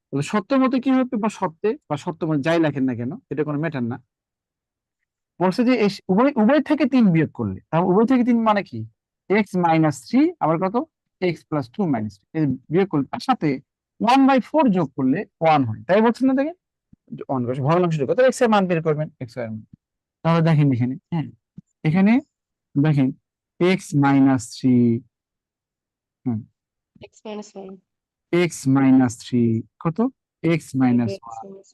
তাহলে সত্য মতে কি হবে, বা সত্যে বা সত্য মতে যাই লেখেন না কেন, এটা কোনো ম্যাটার না। বলছে যে উভয় উভয় থেকে 3 বিয়োগ করলে, তাহলে উভয় থেকে 3 মানে কি, x-3 আবার কত x+2 -3 বিয়োগ করলে তার সাথে 1/4 যোগ করলে 1 হয়, তাই বলছেন না? দেখেন 1 ভগ্নাংশ যোগ কত, x এর মান বের করবেন, x এর মান। তাহলে দেখেন এখানে, হ্যাঁ, এখানে দেখেন x minus three, x minus one x minus three কত, এক্স মাইনাস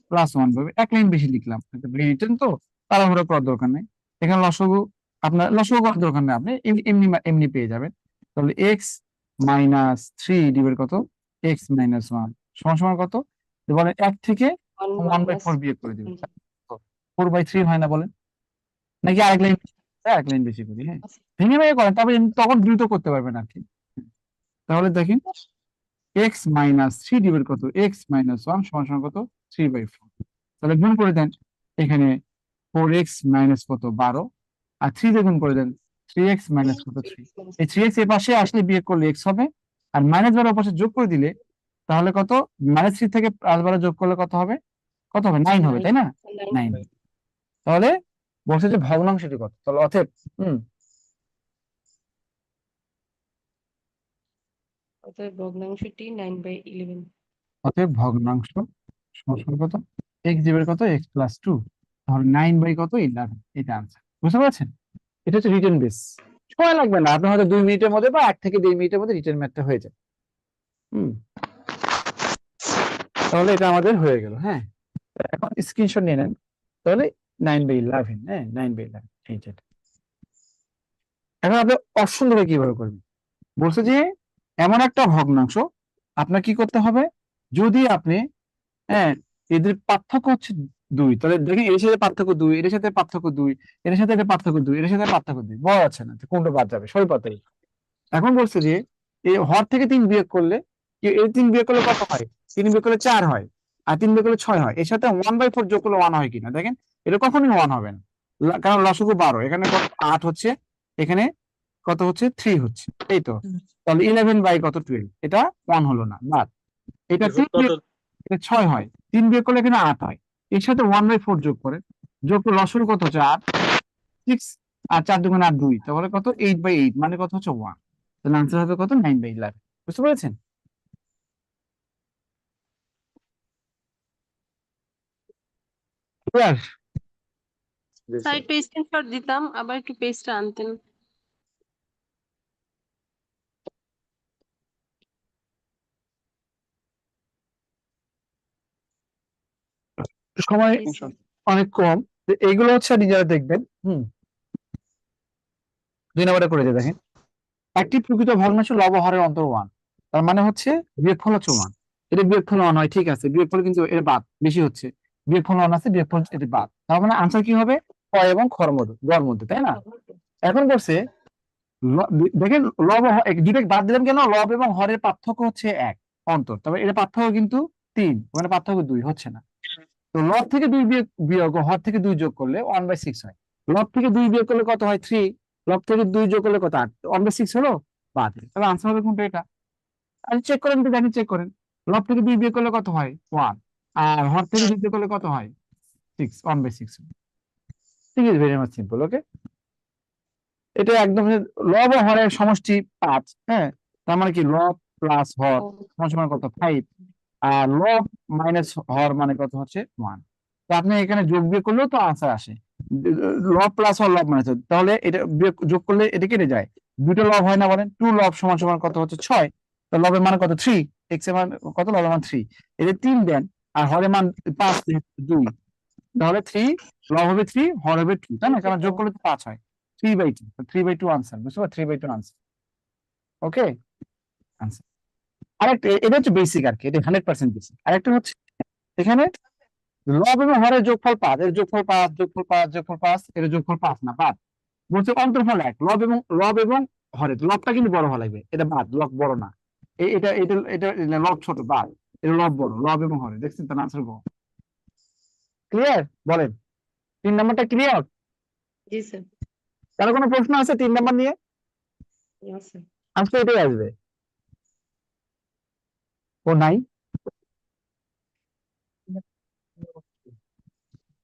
প্লাস ওয়ান পাবে। এক লাইন বেশি লিখলাম, রিটার্ন তো তাড়াহুড়ো করার দরকার নেই। এখানে লসগু, আপনার লসগু করার দরকার নেই, আপনি এমনি এমনি পেয়ে যাবেন। তাহলে এক্স মাইনাস থ্রি ডিভাইড কত, এক্স মাইনাস ওয়ান সমান সমান কত, বলেন এক থেকে ওয়ান বাই ফোর বিয়োগ করে দিবেন, 4/3 হয় না বলেন, নাকি আরেক লাইন, এক লাইন বেশি করি, হ্যাঁ ভেঙে ভেঙে করেন, তবে তখন দ্রুত করতে পারবেন আর কি। তাহলে দেখেন এক্স মাইনাস থ্রি ডিভাইড কত, এক্স মাইনাস ওয়ান সমান সমান কত, 3/4। তাহলে গুণ করে দেন, এখানে 4x মাইনাস কত 12, আর 3 দিয়ে গুণ করে দেন, 3x মাইনাস কত 3। এই 3x এর পাশে আসলে বিয়োগ করলে x হবে, আর মাইনাস 12 পাশে যোগ করে দিলে তাহলে কত, -3 থেকে +12 যোগ করলে কত হবে, কত হবে 9 হবে, তাই না 9। তাহলে বলছে যে ভগ্নাংশটি কত, তাহলে অতএব অতএব ভগ্নাংশটি 9/11। অতএব ভগ্নাংশ সমান কত, x ডিভাইড কত, x প্লাস 2, তাহলে 9/কত 11, এটা आंसर। বুঝতে পারছেন? এটা হচ্ছে রিটেন বেস, সময় লাগবে না, আপনার হয়তো 2 মিনিটের মধ্যে বা 1 থেকে 1.5 মিনিটের মধ্যে রিটেন ম্যাথটা হয়ে যায়। তাহলে এটা আমাদের হয়ে গেল, হ্যাঁ এখন স্ক্রিনশট নিয়ে নেন। তাহলে 9/11, হ্যাঁ 9/11 এই যেটা। এখন আপনি অপশন ধরে কিভাবে করবেন, বলছে যে এমন একটা ভগ্নাংশ আপনার কি করতে হবে, যদি আপনি, হ্যাঁ এদের পার্থক্য হচ্ছে 2, তাহলে দেখেন এর সাথে পার্থক্য 2, এর সাথে পার্থক্য 2, এর সাথে এটা পার্থক্য 2, এর সাথে পার্থক্য 2, বড় আছে না যে কোনটা বাদ যাবে, সবই পার্থক্য। এখন বলছে যে এই হর থেকে 3 বিয়োগ করলে, এই 3 বিয়োগ করলে কত হয়, 3 বিয়োগ করলে 4 হয়, আর 3 বিয়োগ করলে 6 হয়, এর সাথে 1/4 যোগ করলে 1 হয় কিনা দেখেন, এটা কখনোই 1 হবে না, কারণ লসগু 12, এখানে কত 8 হচ্ছে, এখানে কত হচ্ছে 3 হচ্ছে, এই তো। তাহলে 11 কত 12, এটা 1 হলো না, বাদ। এটা 3 বিয়োগ, এটা 6 হয়, 3 বিয়োগ করলে এখানে 8 হয়, এর সাথে 1/4 যোগ করে, যোগ করলে লসগু কত হচ্ছে 8, 6, আর 4 দুগুণ 8 2, তাহলে কত 8/8, মানে কত হচ্ছে 1। তাহলে আনসার হবে কত, 9/11। বুঝতে পেরেছেন? ক্লিয়ার? স্যার একটু স্ক্রিনশট দিতাম, আবার একটু পেজটা আনতেন। সময় অনেক কম, এইগুলো হচ্ছে নিজেরা দেখবেন। 2 নম্বরে করে দিয়ে দেখেন, একটি প্রকৃত ভগ্নাংশ লব হরের অন্তর 1, তার মানে হচ্ছে বিয়োগফল হচ্ছে 1, এটা বিয়োগফল 1 হয়, ঠিক আছে, বিয়োগফল কিন্তু এর বাদ বেশি হচ্ছে, বিয়োগফল 1 আছে, বিয়োগফল এটা বাদ, তার মানে আনসার কি হবে, ক এবং খর মধ্যে, গড় মধ্যে, তাই না? এখন বলছে দেখেন লব দুটো বাদ দিলাম কেন, লব এবং হরের পার্থক্য হচ্ছে 1 অন্তর, তবে এটা পার্থক্য কিন্তু 3, ওখানে পার্থক্য 2 হচ্ছে না। তো লব থেকে 2 বিয়োগ হর থেকে 2 যোগ করলে 1/6 হয়, লব থেকে 2 বিয়োগ করলে কত হয় 3, লব থেকে 2 যোগ করলে কত 8, 1/6 হলো, বাদ। তাহলে আনসার হবে কোনটা, এটা। আর চেক করেন তো, দেখেন চেক করেন, লব থেকে 2 বিয়োগ করলে কত হয় 1, আর হর থেকে 2 বিয়োগ করলে কত হয় 6, 1/6। ঠিক আছে, ভেরি মাচ সিম্পল, ওকে। এটা একদম লব ও হরের সমষ্টি 5, হ্যাঁ, তার মানে কি লব প্লাস হর সমান সমান কত 5, আর লব মাইনাস হর মানে কত হচ্ছে 1। তো আপনি এখানে যোগ বিয়োগ করলেও তো আনসার আসে, লব প্লাস হর লব মাইনাস, তাহলে এটা যোগ করলে এটা কেটে যায়, দুটো লব হয় না বলেন, 2 লব সমান সমান কত হচ্ছে 6, তো লবের মান কত 3, এক্স এর মান কত, লবের মান 3, এদের 3 দেন, আর হরের মান 5 2, তাহলে 3 লব হবে 3, হর হবে 2, তাই না, কারণ যোগ করলে তো 5 হয়, 3/2, 3/2 আনসার, বুঝতে পারছো, 3/2 আনসার, ওকে আনসার। আরেকটা, এটা হচ্ছে বেসিক আর কি, এটা 100% বেসিক। আরেকটা হচ্ছে এখানে লব এবং হরের যোগফল 5, এর যোগফল 5, যোগফল 5, যোগফল 5, এর যোগফল 5 না, বাদ। বলছে অন্তর্ফল 1, লব এবং হরের, লবটা কিন্তু বড় হওয়া লাগবে, এটা বাদ, লব বড় না, এটা এটা এটা এটা লব ছোট, বাদ, এটা লব বড়, লব এবং হরের, দেখছেন তার আনসার বড়। ক্লিয়ার? বলেন 3 নাম্বারটা ক্লিয়ার? জি স্যার। কারো কোনো প্রশ্ন আছে 3 নাম্বার নিয়ে? না স্যার। আজকে এটাই আসবে, ও নাই,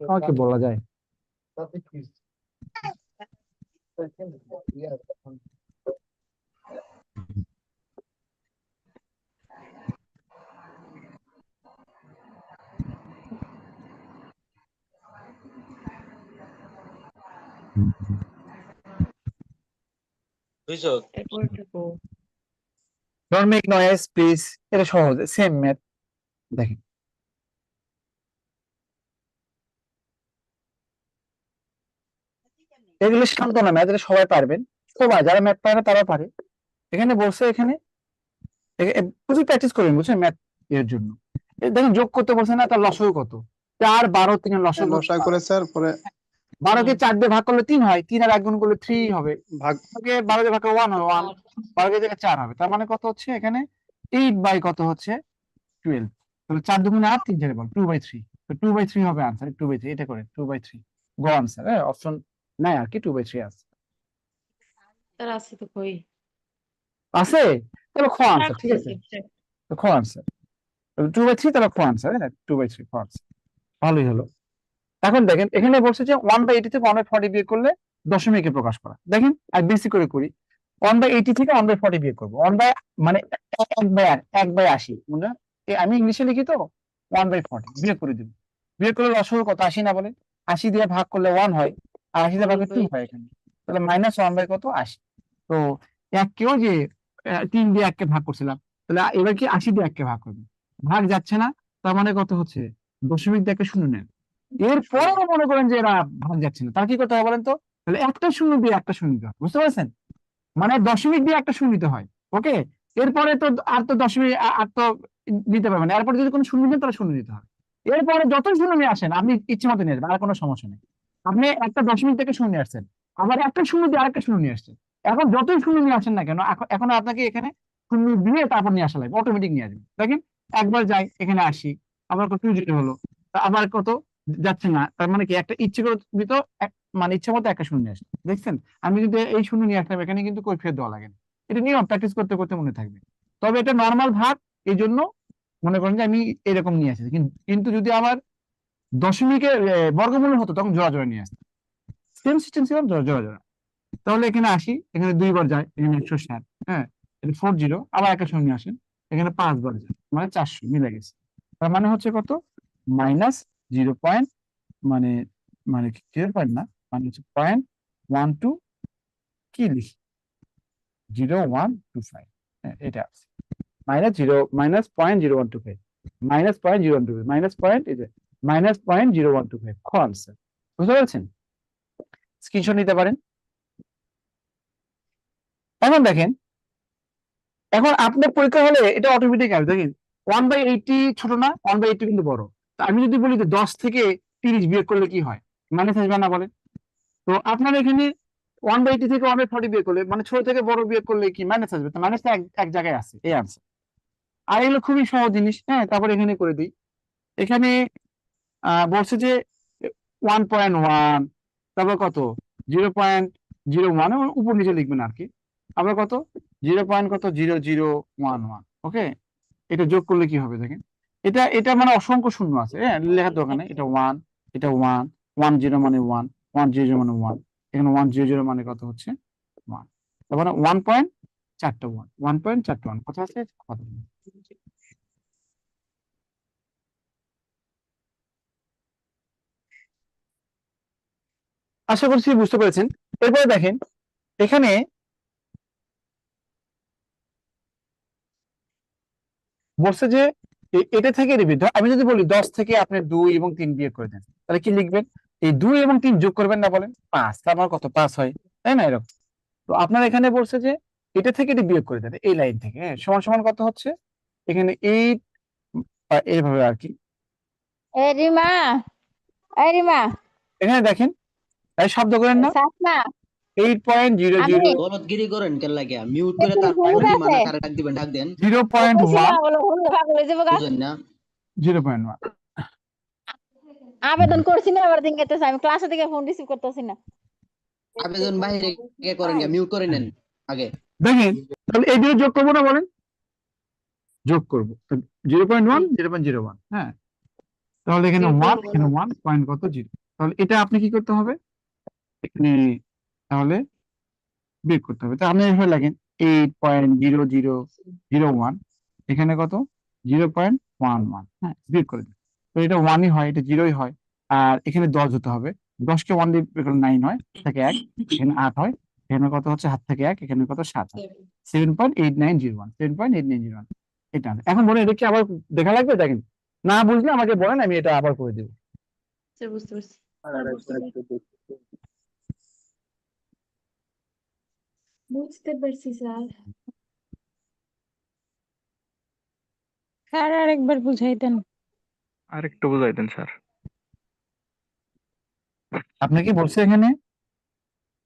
আমাকে বলা যায়। এরপরটুকু ডোন্ট মেক নয়েজ প্লিজ, এটা সহজ, সেম ম্যাথ। দেখেন এগুলো সান্ত্বনা ম্যাথ, এটা সবাই পারবেন, সবাই যারা ম্যাথ পারে না তারাও পারে। এখানে বলছে, এখানে প্রচুর প্র্যাকটিস করবেন বুঝছেন ম্যাথ এর জন্য। দেখেন যোগ করতে বলছে না, তার লসাগু কত? 4, 12, 3 লসাগু লসাগু করে স্যার পরে 12কে 4 দিয়ে ভাগ করলে 3 হয়, 3 আর 1 গুণ করলে 3 হবে, ভাগ 12 দিয়ে ভাগ করলে 1 হবে, 1 12 কে 4 হবে, তার মানে কত হচ্ছে এখানে 8 বাই কত হচ্ছে 12। তাহলে 4 দুগুণে 8, 3 4 বল 2/3, তো 2/3 হবে আনসার, 2/3 এটা করে 2/3 গো আনসার। হ্যাঁ অপশন নাই আর কি, 2/3 আছে। স্যার আছে তো কই আছে তাহলে খ আনসার, ঠিক আছে, তো খ আনসার 2/3, তাহলে খ আনসার, হ্যাঁ 2/3 খ আনসার, ভালোই হলো। এখন দেখেন এখানে বলছে যে 1/80 থেকে 1/40 বিয়োগ করলে দশমিকে প্রকাশ করা। দেখেন আর বেশি করে করি, 1/80 থেকে 1/40 বিয়োগ করবো, মানে 1/80, বুঝলেন? আমি ইংলিশে লিখি তো 1/40 বিয়োগ করে দিব, বিয়োগ করলে লসাগু কত? 80 না বলেন? 80 দিয়ে ভাগ করলে 1 হয়, আর 80 দিয়ে ভাগ করলে 2 হয় এখানে, তাহলে -1 বাই কত 80। তো এককেও যে 3 দিয়ে 1 কে ভাগ করছিলাম, তাহলে এবার কি 80 দিয়ে 1 কে ভাগ করবে, ভাগ যাচ্ছে না, তার মানে কত হচ্ছে দশমিক দিয়ে 1 কে শূন্য নেন। এরপরেও মনে করেন যে এরা ভাগ যাচ্ছে না, তার কি করতে হবে বলেন তো? তাহলে একটা শূন্য দিয়ে একটা শূন্য দিতে হয়, বুঝতে পারছেন? মানে দশমিক দিয়ে একটা শূন্য দিতে হয়, ওকে? এরপরে তো আর তো দশমিক আর তো দিতে পারবেন না, এরপরে যদি কোনো শূন্য নেই তাহলে শূন্য দিতে হবে। এরপরে যতই শূন্য নিয়ে আসেন আপনি ইচ্ছে মতো নিয়ে আসবেন, আর কোনো সমস্যা নেই। আপনি একটা দশমিক থেকে শূন্য নিয়ে আসছেন, আবার একটা শূন্য দিয়ে আরেকটা শূন্য নিয়ে আসছেন, এখন যতই শূন্য নিয়ে আসেন না কেন, এখন আপনাকে এখানে শূন্য দিয়ে তারপর নিয়ে আসা লাগবে, অটোমেটিক নিয়ে আসবেন। দেখেন একবার যাই এখানে আসি, আবার কত 2 হলো, আবার কত যাচ্ছে না, তার মানে কি একটা ইচ্ছে করে মানে ইচ্ছে মতো একটা শূন্য নিয়ে আসছে, দেখছেন? আমি যদি এই শূন্য নিয়ে আসলাম, এখানে কিন্তু কৈফিয়ত দেওয়া লাগে না, এটা নিয়ম, প্র্যাকটিস করতে করতে মনে থাকবে। তবে এটা নর্মাল ভাগ, এই জন্য মনে করেন যে আমি এরকম নিয়ে আসছি, কিন্তু যদি আমার দশমিকের বর্গমূল হতো তখন জোড়া জোড়া নিয়ে আসতাম, সেম সিস্টেম ছিল, জোড়া জোড়া। তাহলে এখানে আসি, এখানে 2 বার যায়, এখানে 160, হ্যাঁ এটা 40, আবার একটা শূন্য আসেন, এখানে 5 বার যায়, মানে 400 মিলে গেছে। তার মানে হচ্ছে কত -0 পয়েন্ট, মানে মানে 0 পয়েন্ট না, মানে হচ্ছে 0.12, কি লিখি 0125, হ্যাঁ এটা আছে -0.0125, -0.0125, -0.0125 খ আনসার। বুঝতে পারছেন? স্ক্রিনশট নিতে পারেন। এখন দেখেন, এখন আপনার পরীক্ষা হলে এটা অটোমেটিক আসবে। দেখেন 1/80 ছোট না, 1/80 কিন্তু বড়। তা আমি যদি বলি যে 10 থেকে 30 বিয়োগ করলে কি হয়, মাইনাস আসবে না বলেন? তো আপনার এখানে 1/80 থেকে 1/40 বিয়োগ করলে, মানে ছোট থেকে বড় বিয়োগ করলে কি মাইনাস আসবে, তো মাইনাসটা এক জায়গায় আছে, এই আনসার। আর এগুলো খুবই সহজ জিনিস, হ্যাঁ তারপর এখানে করে দিই। এখানে বলছে যে 1.1, তারপর কত 0.01, উপর নিচে লিখবেন আর কি, আবার কত 0.0011, ওকে? এটা যোগ করলে কি হবে দেখেন, এটা মানে অসংখ্য শূন্য আছে, হ্যাঁ লেখার দরকার নেই, এটা 1, এটা 1, 10 মানে 1, 100 মানে 1, এখানে 100 মানে কত হচ্ছে 1, তার মানে 1.41, 1.41 কথা আছে কথা নেই। আশা করছি বুঝতে পেরেছেন। এরপরে দেখেন এখানে বলছে যে এটা থেকে আমি যদি বলি 10 থেকে আপনি 2 এবং 3 বিয়োগ করে দেন, তাহলে কি লিখবেন? এই 2 এবং 3 যোগ করবেন না বলেন 5, তার মানে কত 5 হয়, তাই না? এরকম। তো আপনার এখানে বলছে যে এটা থেকে এটা বিয়োগ করে দেন, এই লাইন থেকে, হ্যাঁ সমান সমান কত হচ্ছে এখানে 8, এইভাবে আর কি। রিমা, এই রিমা, এখানে দেখেন এই শব্দ করেন না, সাসনা, 8.00 গলতগিরি করেন কেন লাগিয়া মিউট করে একটু তারপর হুজুর যদি আছে মানা কারে ডাক দিবেন ডাক দেন 0.1, বলো হুজুর পাগল হয়ে যাবো গা। বুঝেন না 0.1। আবেদন করছি না, আবার দিন গেতেছে, আমি ক্লাসে থেকে ফোন রিসিভ করতেছি না। আবেদন বাইরে কে করেন গা মিউট করে নেন আগে দেখেন তাহলে এই দুটো যোগ করবো না বলেন? যোগ করবো 0.1, 0.01, হ্যাঁ তাহলে এখানে 1, এখানে 1 পয়েন্ট কত 0, তাহলে এটা আপনি কি করতে হবে এখানে, তাহলে বিয়োগ করতে হবে। তাহলে এভাবে লাগেন 8.0001, এখানে কত 0.11, হ্যাঁ বিয়োগ করে দিন, তো এটা 1ই হয়, এটা 0ই হয়, আর এখানে 10 হতে হবে, 10কে 1 দিয়ে 9 হয়, থাকে 1, এখানে 8 হয়, এখানে কত হচ্ছে হাত থেকে 1, এখানে কত 7 7.8901, 7.8901 এটা। এখন বলে এটা কি আবার দেখা লাগবে? দেখেন, না বুঝলে আমাকে বলেন, আমি এটা আবার করে দেব। স্যার বুঝতে পারছি। বুঝতে পারছি স্যার। স্যার আরেকবার বুঝাইতেন। আরেকটু বুঝাইতেন স্যার। আপনি কি বলছে এখানে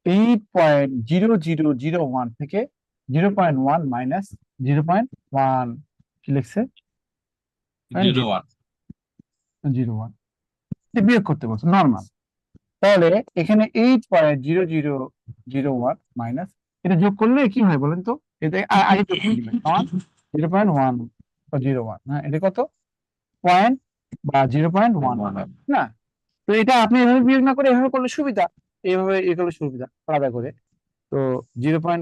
8.0001 থেকে 0.1 মাইনাস 0.1 কি লিখছে? 0.1 0.1 বিয়োগ করতে বলছে নর্মাল। তাহলে এখানে 8.0001 মাইনাস, এটা যোগ করলে কি হয় বলেন তো? এটা আগে যোগ করে দিবেন 0.1 বা 0.1, হ্যাঁ এটা কত পয়েন্ট বা 0.1 না। তো এটা আপনি এভাবে বিয়োগ না করে এভাবে করলে সুবিধা, এইভাবে এ করলে সুবিধা আলাদা করে। তো 0.1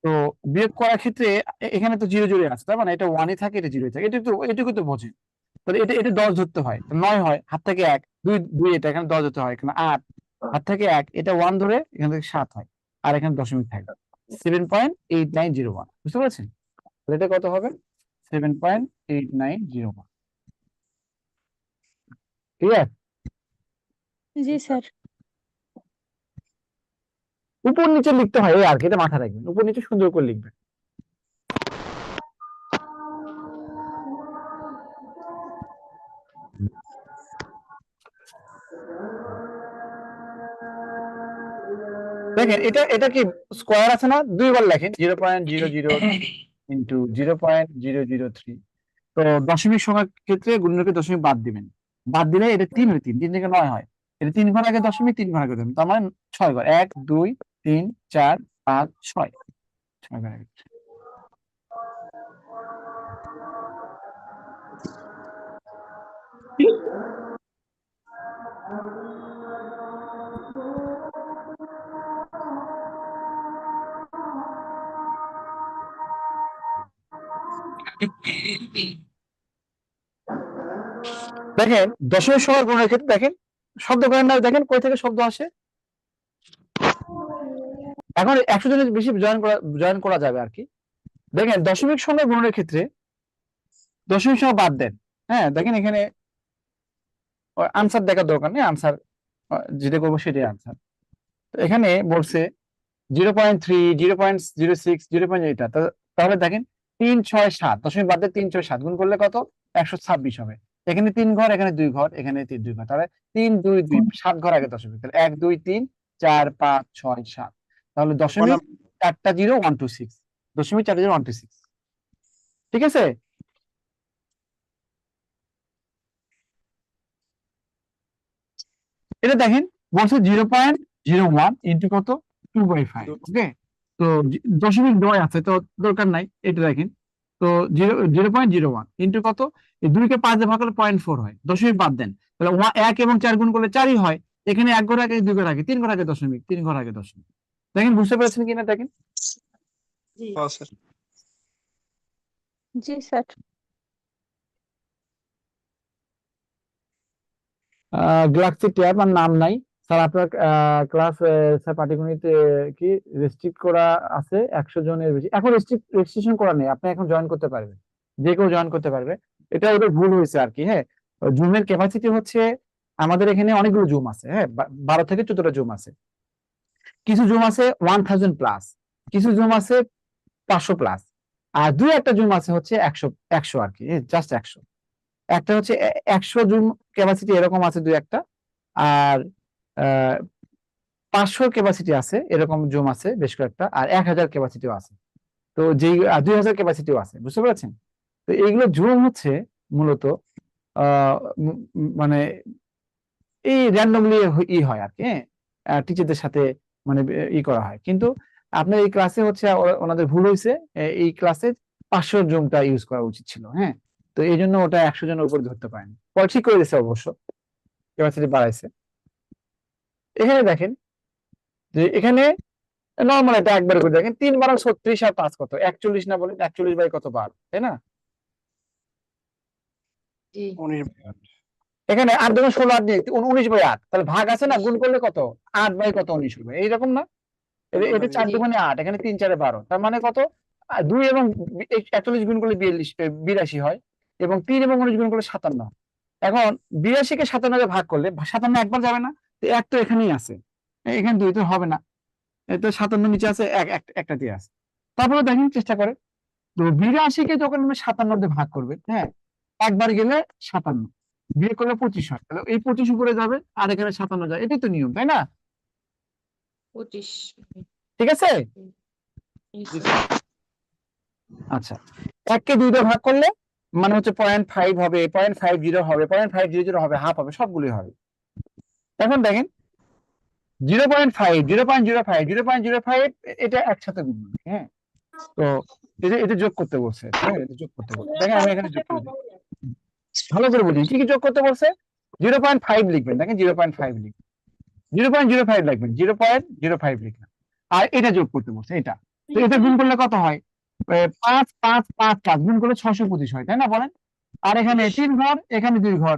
তো বিয়োগ করার ক্ষেত্রে এখানে তো 0 আছে, তার মানে এটা 1ই থাকে, এটা 0ই থাকে, এটুকু তো বোঝেন। তাহলে এটা 10 ধরতে হয়, 9 হয়, হাত থেকে 1, 2 এটা এখানে 10 ধরতে হয়, এখানে 8, হাত থেকে 1, এটা 1 ধরে এখান থেকে 7 হয়, আর এখানে দশমিক থাকবে 7.8901, বুঝতে পারছেন? তাহলে এটা কত হবে? 7.8901। ক্লিয়ার? জি স্যার। উপর নিচে লিখতে হয় এই আর কি, এটা মাথায় রাখবেন, উপর নিচে সুন্দর করে লিখবেন। দেখেন এটা কি স্কোয়ার আছে না? 2 বার লেখেন 0.00 ইন্টু 0.003। তো দশমিক সংখ্যার ক্ষেত্রে গুণনীয়কের দশমিক বাদ দিবেন, বাদ দিলে এটা 3 হয়, 3 থেকে 9 হয়, এটা 3 ঘর আগে দশমিক, 3 ঘর আগে দশমিক, তার মানে 6 ঘর, 1 2 3 4 5 6 6 ঘর আগে। দেখেন দশমিক সংখ্যার গুণের ক্ষেত্রে দেখেন শব্দ করেন না, দেখেন কই থেকে শব্দ আসে। এখন 100 জনের বেশি জয়েন করা যাবে আর কি। দেখেন দশমিক সংখ্যা গুণনের ক্ষেত্রে দশমিক সংখ্যা বাদ দেন, হ্যাঁ দেখেন এখানে আনসার দেখার দরকার নেই, আনসার যেটা করবো সেটাই আনসার। এখানে বলছে 0.3 0.06 0.8, তাহলে দেখেন 3 6 7 দশমিক বাদ দিয়ে 3 6 7 গুণ করলে কত? 126 হবে। এখানে 3 ঘর, এখানে 2 ঘর, এখানে 2 ঘর, তাহলে 3 2 2 7 ঘর আগে দশমিক, তাহলে 1 2 3 4 5 6 7, তাহলে দশমিক 4টা 0 126, দশমিক 4টা 0 126, ঠিক আছে? এটা দেখেন বলছে 0.01 ইন্টু কত? 2/5, ওকে। তো দশমিক 9 আছে, তো দরকার নাই, এটা দেখেন। তো 0.01 ইন্টু কত? এই 2 কে 5 দিয়ে ভাগ করলে 0.4 হয়, দশমিক বাদ দেন, তাহলে 1 এবং 4 গুণ করলে 4ই হয়। এখানে 1 ঘর আগে, 2 ঘর আগে, 3 ঘর আগে দশমিক, 3 ঘর আগে দশমিক। দেখেন বুঝতে পেরেছেন কিনা দেখেন। জি স্যার। গ্যালাক্সি ট্যাব আর নাম নাই স্যার, আপনার ক্লাস স্যার পাটিগণিতে কি রেস্ট্রিক্ট করা আছে 100 জনের বেশি। এখন রেস্ট্রিকশন করা নেই, আপনি এখন জয়েন করতে পারবেন, যে কেউ জয়েন করতে পারবে। এটা ওদের ভুল হয়েছে আর কি, হ্যাঁ। জুমের ক্যাপাসিটি হচ্ছে, আমাদের এখানে অনেকগুলো জুম আছে, হ্যাঁ 12 থেকে 14টা জুম আছে। কিছু জুম আছে 1000 প্লাস, কিছু জুম আছে 500 প্লাস, আর দুই একটা জুম আছে হচ্ছে 100 আর কি, জাস্ট 100। একটা হচ্ছে 100 জুম ক্যাপাসিটি এরকম আছে দুই একটা, আর 500 ক্যাপাসিটি আছে এরকম জুম আছে বেশ কয়েকটা, আর 1000 ক্যাপাসিটিও আছে। তো যেই 2000 ক্যাপাসিটিও আছে, বুঝতে পেরেছেন? তো এইগুলো জুম হচ্ছে মূলত মানে এই র্যান্ডমলি হয় আর কি, হ্যাঁ টিচারদের সাথে মানে করা হয়। কিন্তু আপনার এই ক্লাসে হচ্ছে ওনাদের ভুল হয়েছে, এই ক্লাসে 500 জুমটা ইউজ করা উচিত ছিল, হ্যাঁ। তো এই জন্য ওটা 100 জনের উপর ধরতে পারেনি, পরে ঠিক করে দিয়েছে অবশ্য, ক্যাপাসিটি বাড়াইছে। এখানে দেখেন যে এখানে নর্মাল এটা একবার করে দেখেন, 3 বারং 36 আর 5 কত? 41 না বলেন? 41 বাই কত বার, তাই না? এখানে 8 2 16 8 দিয়ে 19/8, তাহলে ভাগ আছে না, গুণ করলে কত 8 বাই কত 19 হবে, এইরকম না? এটা 4 জি। 2 8, এখানে 3 4 12, তার মানে কত 2 এবং 41 গুণ করলে 82 হয়, এবং 3 এবং 19 গুণ করলে 57। এখন 82 কে 57 দিয়ে ভাগ করলে 57 একবার যাবে না, তো এক তো এখানেই আছে, এখানে 2 তো হবে না, এটা 57 নিচে আছে, একটা দিয়ে আছে। তারপরে দেখেন চেষ্টা করে, তো 82 কে যখন আপনি 57 দিয়ে ভাগ করবে, হ্যাঁ, একবার গেলে 57, বিয়োগ করলে 25 হয়, তাহলে এই 25 উপরে যাবে আর এখানে 57 যায়, এটাই তো নিয়ম, তাই না? 25। ঠিক আছে। জি স্যার। আচ্ছা, 1 কে 2 দিয়ে ভাগ করলে মানে হচ্ছে 0.5 হবে, 0.50 হবে, 0.500 হবে, হাফ হবে, সবগুলোই হবে। এখন দেখেন 0.5 0.05 0.05 এটা একসাথে গুণ হবে, হ্যাঁ, তো এটা যোগ করতে বলছে, হ্যাঁ, এটা যোগ করতে বলছে, দেখেন আমি এখানে যোগ করে দিই, ভালো করে বুঝুন কি কি যোগ করতে বলছে। 0.5 লিখবেন, দেখেন 0.5 লিখবেন, 0.05 লিখবেন, 0.05 লিখবেন, আর এটা যোগ করতে বলছে এটা, তো এটা গুণ করলে কত হয়, 5 5 5 5 গুণ করলে 625 হয়, তাই না বলেন? আর এখানে 3 ঘর, এখানে 2 ঘর,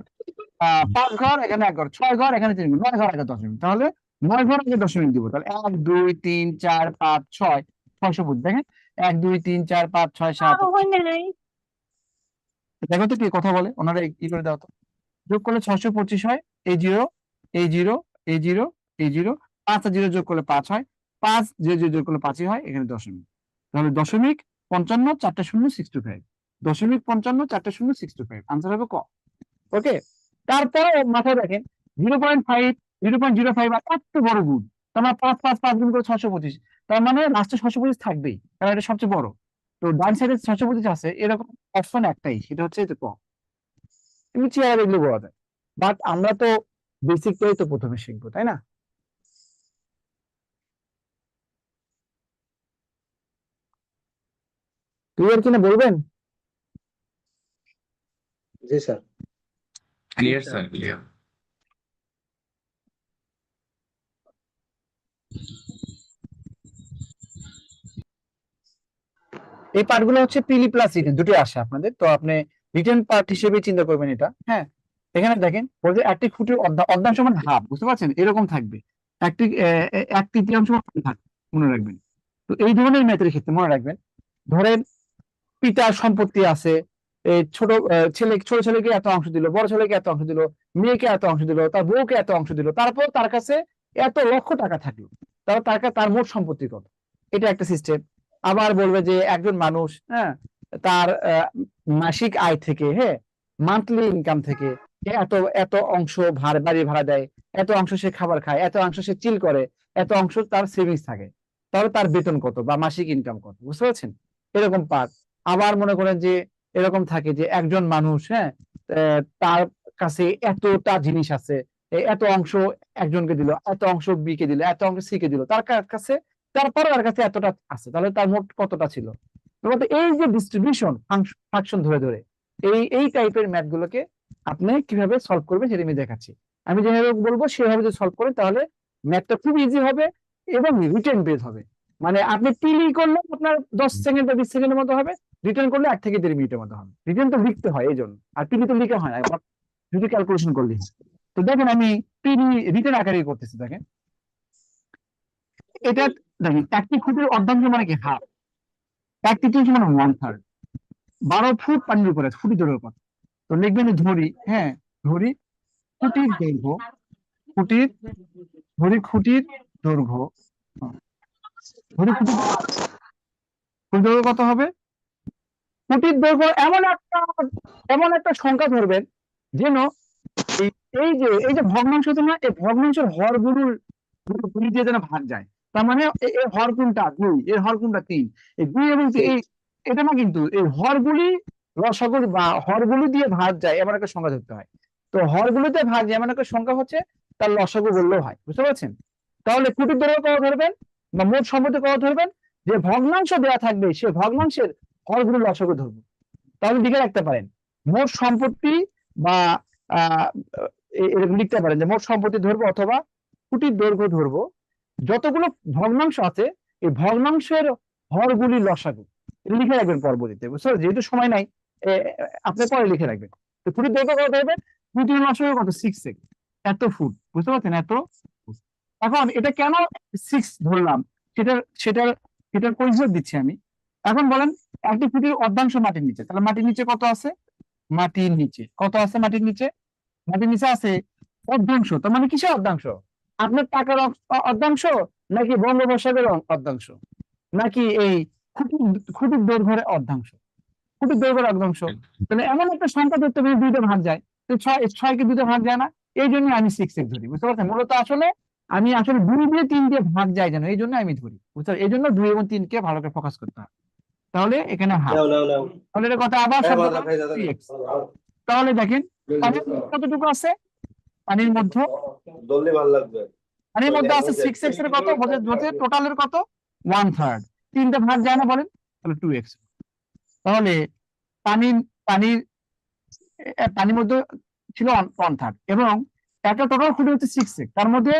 5 ঘর, এখানে 1 ঘর, 6 ঘর, এখানে 3 ঘর, 9 ঘর আগে দশমিক, তাহলে 9 ঘর আগে দশমিক দিব, তাহলে 1 2 3 4 5 6 625, দেখেন 1 2 3 4 5 6 7 দেখো তো কি কথা বলে, ওনারা কি করে দাও তো, যোগ করলে 625 হয়, এই 0 এই 0 এই 0 এই 0, 5 আর 0 যোগ করলে 5 হয়, 5 0 যোগ করলে 5ই হয়, এখানে দশমিক, তাহলে 0.55 4টা 0 65, 0.55 4টা 0 65, আনসার হবে ক। ওকে, তারপরে মাথায় রাখেন 0.5 0.05 আর এত বড় গুণ, তার মানে 5 5 5 গুণ করে 625, তার মানে লাস্টে 625 থাকবেই, কারণ এটা সবচেয়ে বড়, তো ডান সাইডে 625 আছে, এরকম অপশন একটাই, সেটা হচ্ছে এটা ক। এমনি চেয়ার এগুলো বলা যায়, বাট আমরা তো বেসিকটাই তো প্রথমে শিখবো, তাই না? ক্লিয়ার কিনা বলবেন? জি স্যার। Clear sir, clear. এই পার্টগুলো হচ্ছে পিলি প্লাস রিটেন দুটোই আসে আপনাদের, তো আপনি রিটেন পার্ট হিসেবে চিন্তা করবেন এটা, হ্যাঁ। এখানে দেখেন বলছে একটি খুঁটির অর্ধাংশ মানে হাফ, বুঝতে পারছেন, এরকম থাকবে, একটি 1/3 মানে থাকবে, মনে রাখবেন। তো এই ধরনের ম্যাথের ক্ষেত্রে মনে রাখবেন, ধরেন পিতার সম্পত্তি আছে, ছোট ছোট ছেলেকে এত অংশ দিল, বড় ছেলেকে এত অংশ দিল, মেয়েকে এত অংশ দিল, তার বউকে এত অংশ দিল, তারপর তার কাছে এত লক্ষ টাকা থাকলো, তাহলে তার মোট সম্পত্তি কত, এটা একটা সিস্টেম। আবার বলবে যে একজন মানুষ, হ্যাঁ, তার মাসিক আয় থেকে, হ্যাঁ, মান্থলি ইনকাম থেকে এত এত অংশ বাড়ি ভাড়া দেয়, এত অংশ সে খাবার খায়, এত অংশ সে চিল করে, এত অংশ তার সেভিংস থাকে, তাহলে তার বেতন কত বা মাসিক ইনকাম কত, বুঝতে পারছেন, এরকম পার্ট। আবার মনে করেন যে এরকম থাকে যে একজন মানুষ, হ্যাঁ, তার কাছে এতটা জিনিস আছে, এত অংশ একজনকে দিল, এত অংশ বি কে দিল, এত অংশ সি কে দিল, তার কাছে, তারপরে তার কাছে এতটা আছে, তাহলে তার মোট কতটা ছিল। এই যে ডিস্ট্রিবিউশন ফাংশন ধরে ধরে এই টাইপের ম্যাথ গুলোকে আপনি কিভাবে সলভ করবেন সেটা আমি দেখাচ্ছি। আমি যেভাবে বলবো সেভাবে যদি সলভ করেন তাহলে ম্যাথটা খুব ইজি হবে এবং রিটেন বেস হবে, মানে আপনি পিলি করলে আপনার 10 সেকেন্ড বা 20 সেকেন্ডের মতো হবে, রিটার্ন করলে 1 থেকে 1.5 মিনিটের মতো হবে। রিটার্ন তো লিখতে হয় এই জন্য, আর পিলি তো লিখা হয় না, যদি ক্যালকুলেশন করলে। তো দেখেন আমি পিলি রিটার্ন আকারে করতেছি, দেখেন এটা, দেখেন একটি খুঁটির অর্ধাংশ মানে কি হাফ, 1/3 মানে 1/3, 12 ফুট পানির উপরে, ফুটি দৈর্ঘ্য কত, তো লিখবেন ধরি, হ্যাঁ, ধরি খুঁটির দৈর্ঘ্য, খুঁটির খুঁটির দৈর্ঘ্য, খুঁটির দৈর্ঘ্য কত হবে, খুঁটির দৈর্ঘ্য এমন একটা সংখ্যা ধরবেন যেন এই যে ভগ্নাংশ আছে না, এই ভগ্নাংশের হরগুলোর দুই দিয়ে যেন ভাগ যায়, তার মানে এর হর কোনটা 2, এর হর কোনটা 3, এই 2 এবং এটা না, কিন্তু এই হরগুলি লসাগু বা হরগুলি দিয়ে ভাগ যায় এমন একটা সংখ্যা ধরতে হয়। তো হরগুলিতে ভাগ যায় এমন একটা সংখ্যা হচ্ছে তার লসাগু বললেও হয়, বুঝতে পারছেন। তাহলে খুঁটির দৈর্ঘ্য কত ধরবেন বা মোট সম্পত্তি কত ধরবেন, যে ভগ্নাংশ দেওয়া থাকবে সে ভগ্নাংশের হরগুলি লসাগু ধরবো, তাহলে লিখে রাখতে পারেন মোট সম্পত্তি বা এরকম লিখতে পারেন যে মোট সম্পত্তি ধরবো অথবা খুঁটির দৈর্ঘ্য ধরবো, যতগুলো ভগ্নাংশ আছে এই ভগ্নাংশের হরগুলি লসাগু, এটা লিখে রাখবেন পরবর্তীতে, বুঝতে, যেহেতু সময় নাই আপনি পরে লিখে রাখবেন। তো খুঁটির দৈর্ঘ্য কত ধরবেন, ফুটের লসাগু কত 6x, এত ফুট, বুঝতে পারছেন, এত ফুট। এখন এটা কেন 6 ধরলাম সেটার সেটার সেটার পরিচয় দিচ্ছি আমি। এখন বলেন একটি ফুটের অর্ধাংশ মাটির নিচে, তাহলে মাটির নিচে কত আছে? মাটির নিচে কত আছে? মাটির নিচে আছে অর্ধাংশ। তার মানে কিসের অর্ধাংশ? আপনার টাকার অর্ধাংশ, নাকি বঙ্গোপসাগরের অর্ধাংশ, নাকি এই খুঁটির দৈর্ঘ্যের অর্ধাংশ? খুঁটির দৈর্ঘ্যের অর্ধাংশ। তাহলে এমন একটা সংখ্যা ধরতে হবে দুইটা ভাগ যায়, তো 6 কে দুইটা ভাগ যায় না, এই জন্য আমি 6x ধরি, বুঝতে পারছেন? মূলত আসলে আমি 2 দিয়ে 3 দিয়ে ভাগ যায় যেন, এই জন্য আমি ধরি, বুঝতে পারছেন? এই জন্য 2 এবং 3 কে ভালো করে ফোকাস করতে হবে। তাহলে এখানে হাফ, তাহলে এটা কথা আবার 3x। তাহলে দেখেন পানির কতটুকু আছে? পানির মধ্যে আছে 6x এর কত বলতে টোটালের কত 1/3, 3টা ভাগ যায় না বলেন, তাহলে 2x। তাহলে পানির পানির পানির মধ্যে ছিল 1/3 এবং একটা টোটাল ফুটে হচ্ছে 6x, তার মধ্যে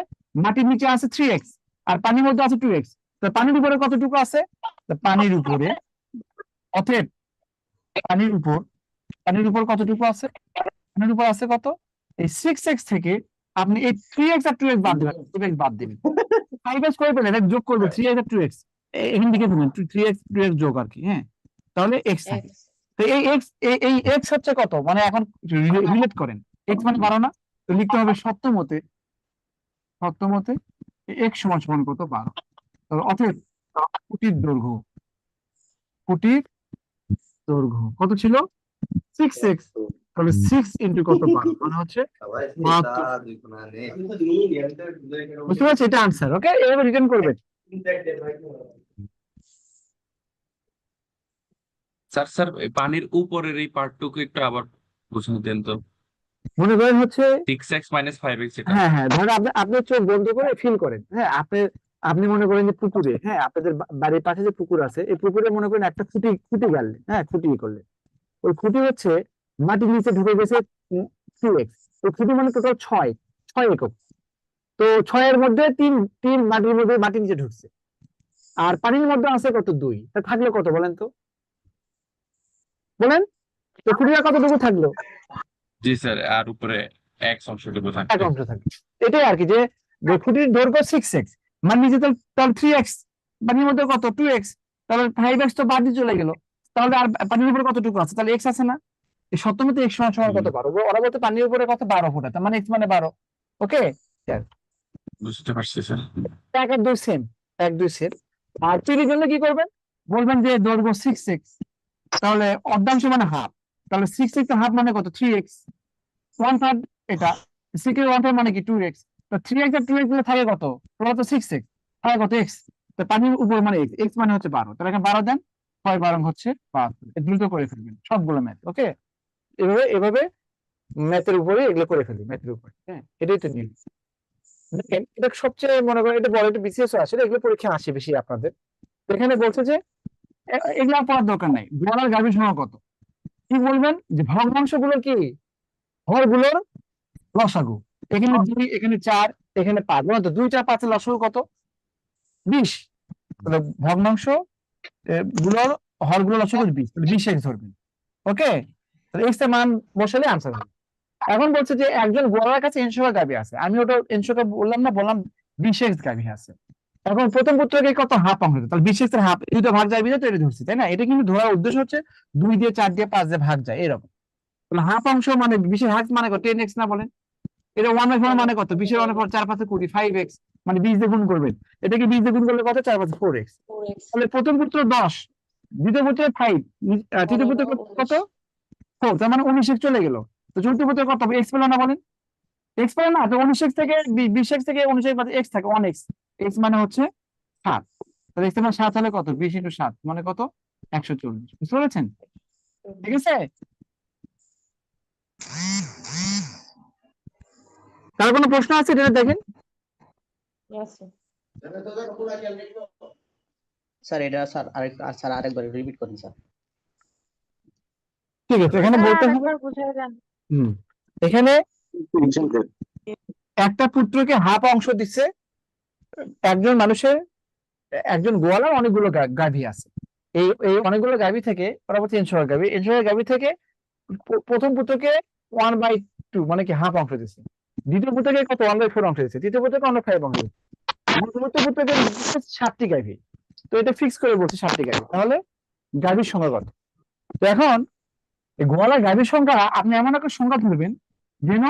মাটির নিচে আছে 3x আর পানির মধ্যে আছে 2x। তো পানির উপরে কতটুকু আছে? পানির উপরে, অতএব পানির উপর কতটুকু আছে? পানির উপর আছে কত? এই 6x থেকে আপনি এই 3x আর 2x বাদ দিবেন, 2x বাদ দিবেন, 5x করে পেলেন, এটা যোগ করবে 3x আর 2x, এখান থেকে দিবেন 3x 2x যোগ আর কি, হ্যাঁ, তাহলে x থাকে। তো এই x হচ্ছে কত, মানে এখন রিলেট করেন, x মানে 12 না, তো লিখতে হবে সপ্তমতে x সমান কত 12। তাহলে অতএব ফুটির দৈর্ঘ্য কত ছিল? 6x। তাহলে 6 ইন্টু কত 12 মানে হচ্ছে 72। বুঝতে পারছি? এটা আনসার। ওকে, এভাবে রিটার্ন করবেন। স্যার পানির উপরের এই পার্টটুকু একটু আবার বুঝিয়ে দেন তো। মনে করেন হচ্ছে 6x - 5x এটা। হ্যাঁ, ধরেন আপনি চোখ বন্ধ করে ফিল করেন, হ্যাঁ, আপনি মনে করেন যে পুকুরে, হ্যাঁ, আপনাদের বাড়ির পাশে যে পুকুর আছে, এই পুকুরে মনে করেন একটা খুঁটি গাড়লেন, হ্যাঁ, খুঁটি করলে, ওই খুঁটি হচ্ছে মাটির নিচে ঢুকে গেছে 2x, তো খুঁটি মানে টোটাল 6 একক। তো 6 এর মধ্যে 3 মাটির নিচে ঢুকছে, আর পানির মধ্যে আছে কত 2, তা থাকলো কত বলেন তো, বলেন তো খুঁটিটা কতটুকু থাকলো? জি স্যার, আর উপরে x অংশটুকু এক থাকবে। অংশ থাকবে, এটাই আর কি, যে খুঁটির দৈর্ঘ্য 6x, মানে নিচে তাহলে 3x, পানির মধ্যে কত 2x, তাহলে 5x তো বাদ দিয়ে চলে গেল, তাহলে আর পানির উপরে কতটুকু আছে? তাহলে x আছে না? এই সপ্তমীতে x সমান কত 12, ওরা বলতে পানির উপরে কত 12 ফুট, তার মানে x মানে 12। ওকে, বুঝতে পারছি স্যার। 1 আর 2 সেম, 1 2 সেম। আর 3 এর জন্য কি করবেন? বলবেন যে দৈর্ঘ্য 6x, তাহলে অর্ধাংশ মানে হাফ, তাহলে 6x এর হাফ মানে কত 3x, 1/3 এটা 6 এর 1/3 মানে কি 2x, তো 3x আর 2x গুলো থাকে কত? ওরা তো 6x থাকে কত x, তো পানির উপর মানে x মানে হচ্ছে 12, তাহলে এখানে 12 দেন, 6 12 হচ্ছে 72। দ্রুত করে ফেলবেন সবগুলো ম্যাথ। ওকে, এভাবে ম্যাথের উপরে এগুলো করে ফেলবেন, ম্যাথের উপরে, হ্যাঁ, এটাই তো নিয়ম। দেখেন এটা সবচেয়ে মনে করেন এটা বড় একটা বিশেষ আসলে এগুলো পরীক্ষা আসে বেশি আপনাদের। তো এখানে বলছে যে এগুলো পড়ার দরকার নাই, গোয়ালার গাভীর সংখ্যা কত, কি বলবেন যে ভগ্নাংশগুলো কি হরগুলোর লসাগু, এখানে 2, এখানে 4, এখানে 5, বলুন তো 2 4 5 এর লসাগু কত? 20। তাহলে ভগ্নাংশ গুলোর হরগুলোর লসাগু 20, তাহলে 20x ধরবেন। ওকে, তাহলে x এর মান বসালে আনসার হবে। এখন বলছে যে একজন গোয়ালার কাছে এনশোকা গাভী আছে, আমি ওটা এনশোকা বললাম না, বললাম 20x গাভী আছে। এখন প্রথম পুত্রকে কত হাফ অংশ, তাহলে 20x এর হাফ, দুটো ভাগ যায় বিধে তো এটা ধরছি, তাই না? এটা কিন্তু ধরার উদ্দেশ্য হচ্ছে 2 দিয়ে 4 দিয়ে 5 দিয়ে ভাগ যায় এরকম, তাহলে হাফ অংশ মানে 20 এর হাফ মানে কত 10x না বলেন? এটা 1/4 মানে কত? 20 এর 1/4 4 5 20, 5x মানে 20 দিয়ে গুণ করবেন, এটাকে 20 দিয়ে গুণ করলে কত? 4 5 4x। তাহলে প্রথম পুত্র 10, দ্বিতীয় পুত্র 5, তৃতীয় পুত্র কত 4, তার মানে 19x চলে গেল। তো চতুর্থ পুত্র কত হবে? x পেল না বলেন? x পেল না, তো 19x থেকে 20x থেকে 19 বাদে x থাকে 1x, x মানে হচ্ছে 7, তাহলে x মানে 7 হলে কত? 20 × 7 মানে কত? 140। বুঝতে পেরেছেন? ঠিক আছে, কার কোনো প্রশ্ন আছে এটা দেখেন। স্যার এটা স্যার আরেকবার রিপিট করুন স্যার। ঠিক আছে, এখানে বলতে হবে এখানে একটা পুত্রকে হাফ অংশ দিচ্ছে, একজন মানুষের, একজন গোয়ালার অনেকগুলো গাভী আছে, এই অনেকগুলো গাভী থেকে ওরা বলছে এনশোকা গাভী থেকে প্রথম পুত্রকে 1/3 একটু মানে কি হাফ অংশ দিচ্ছে, দ্বিতীয় পুত্রকে কত 1/4 অংশ দিচ্ছে, তৃতীয় পুত্রকে 1/5 অংশ দিচ্ছে, চতুর্থ পুত্রকে 7টি গাভী। তো এটা ফিক্স করে বলছে 7টি গাভী। তাহলে গাভীর সংখ্যা কত? তো এখন এই গোয়ালা গাভীর সংখ্যা আপনি এমন একটা সংখ্যা ধরবেন যেন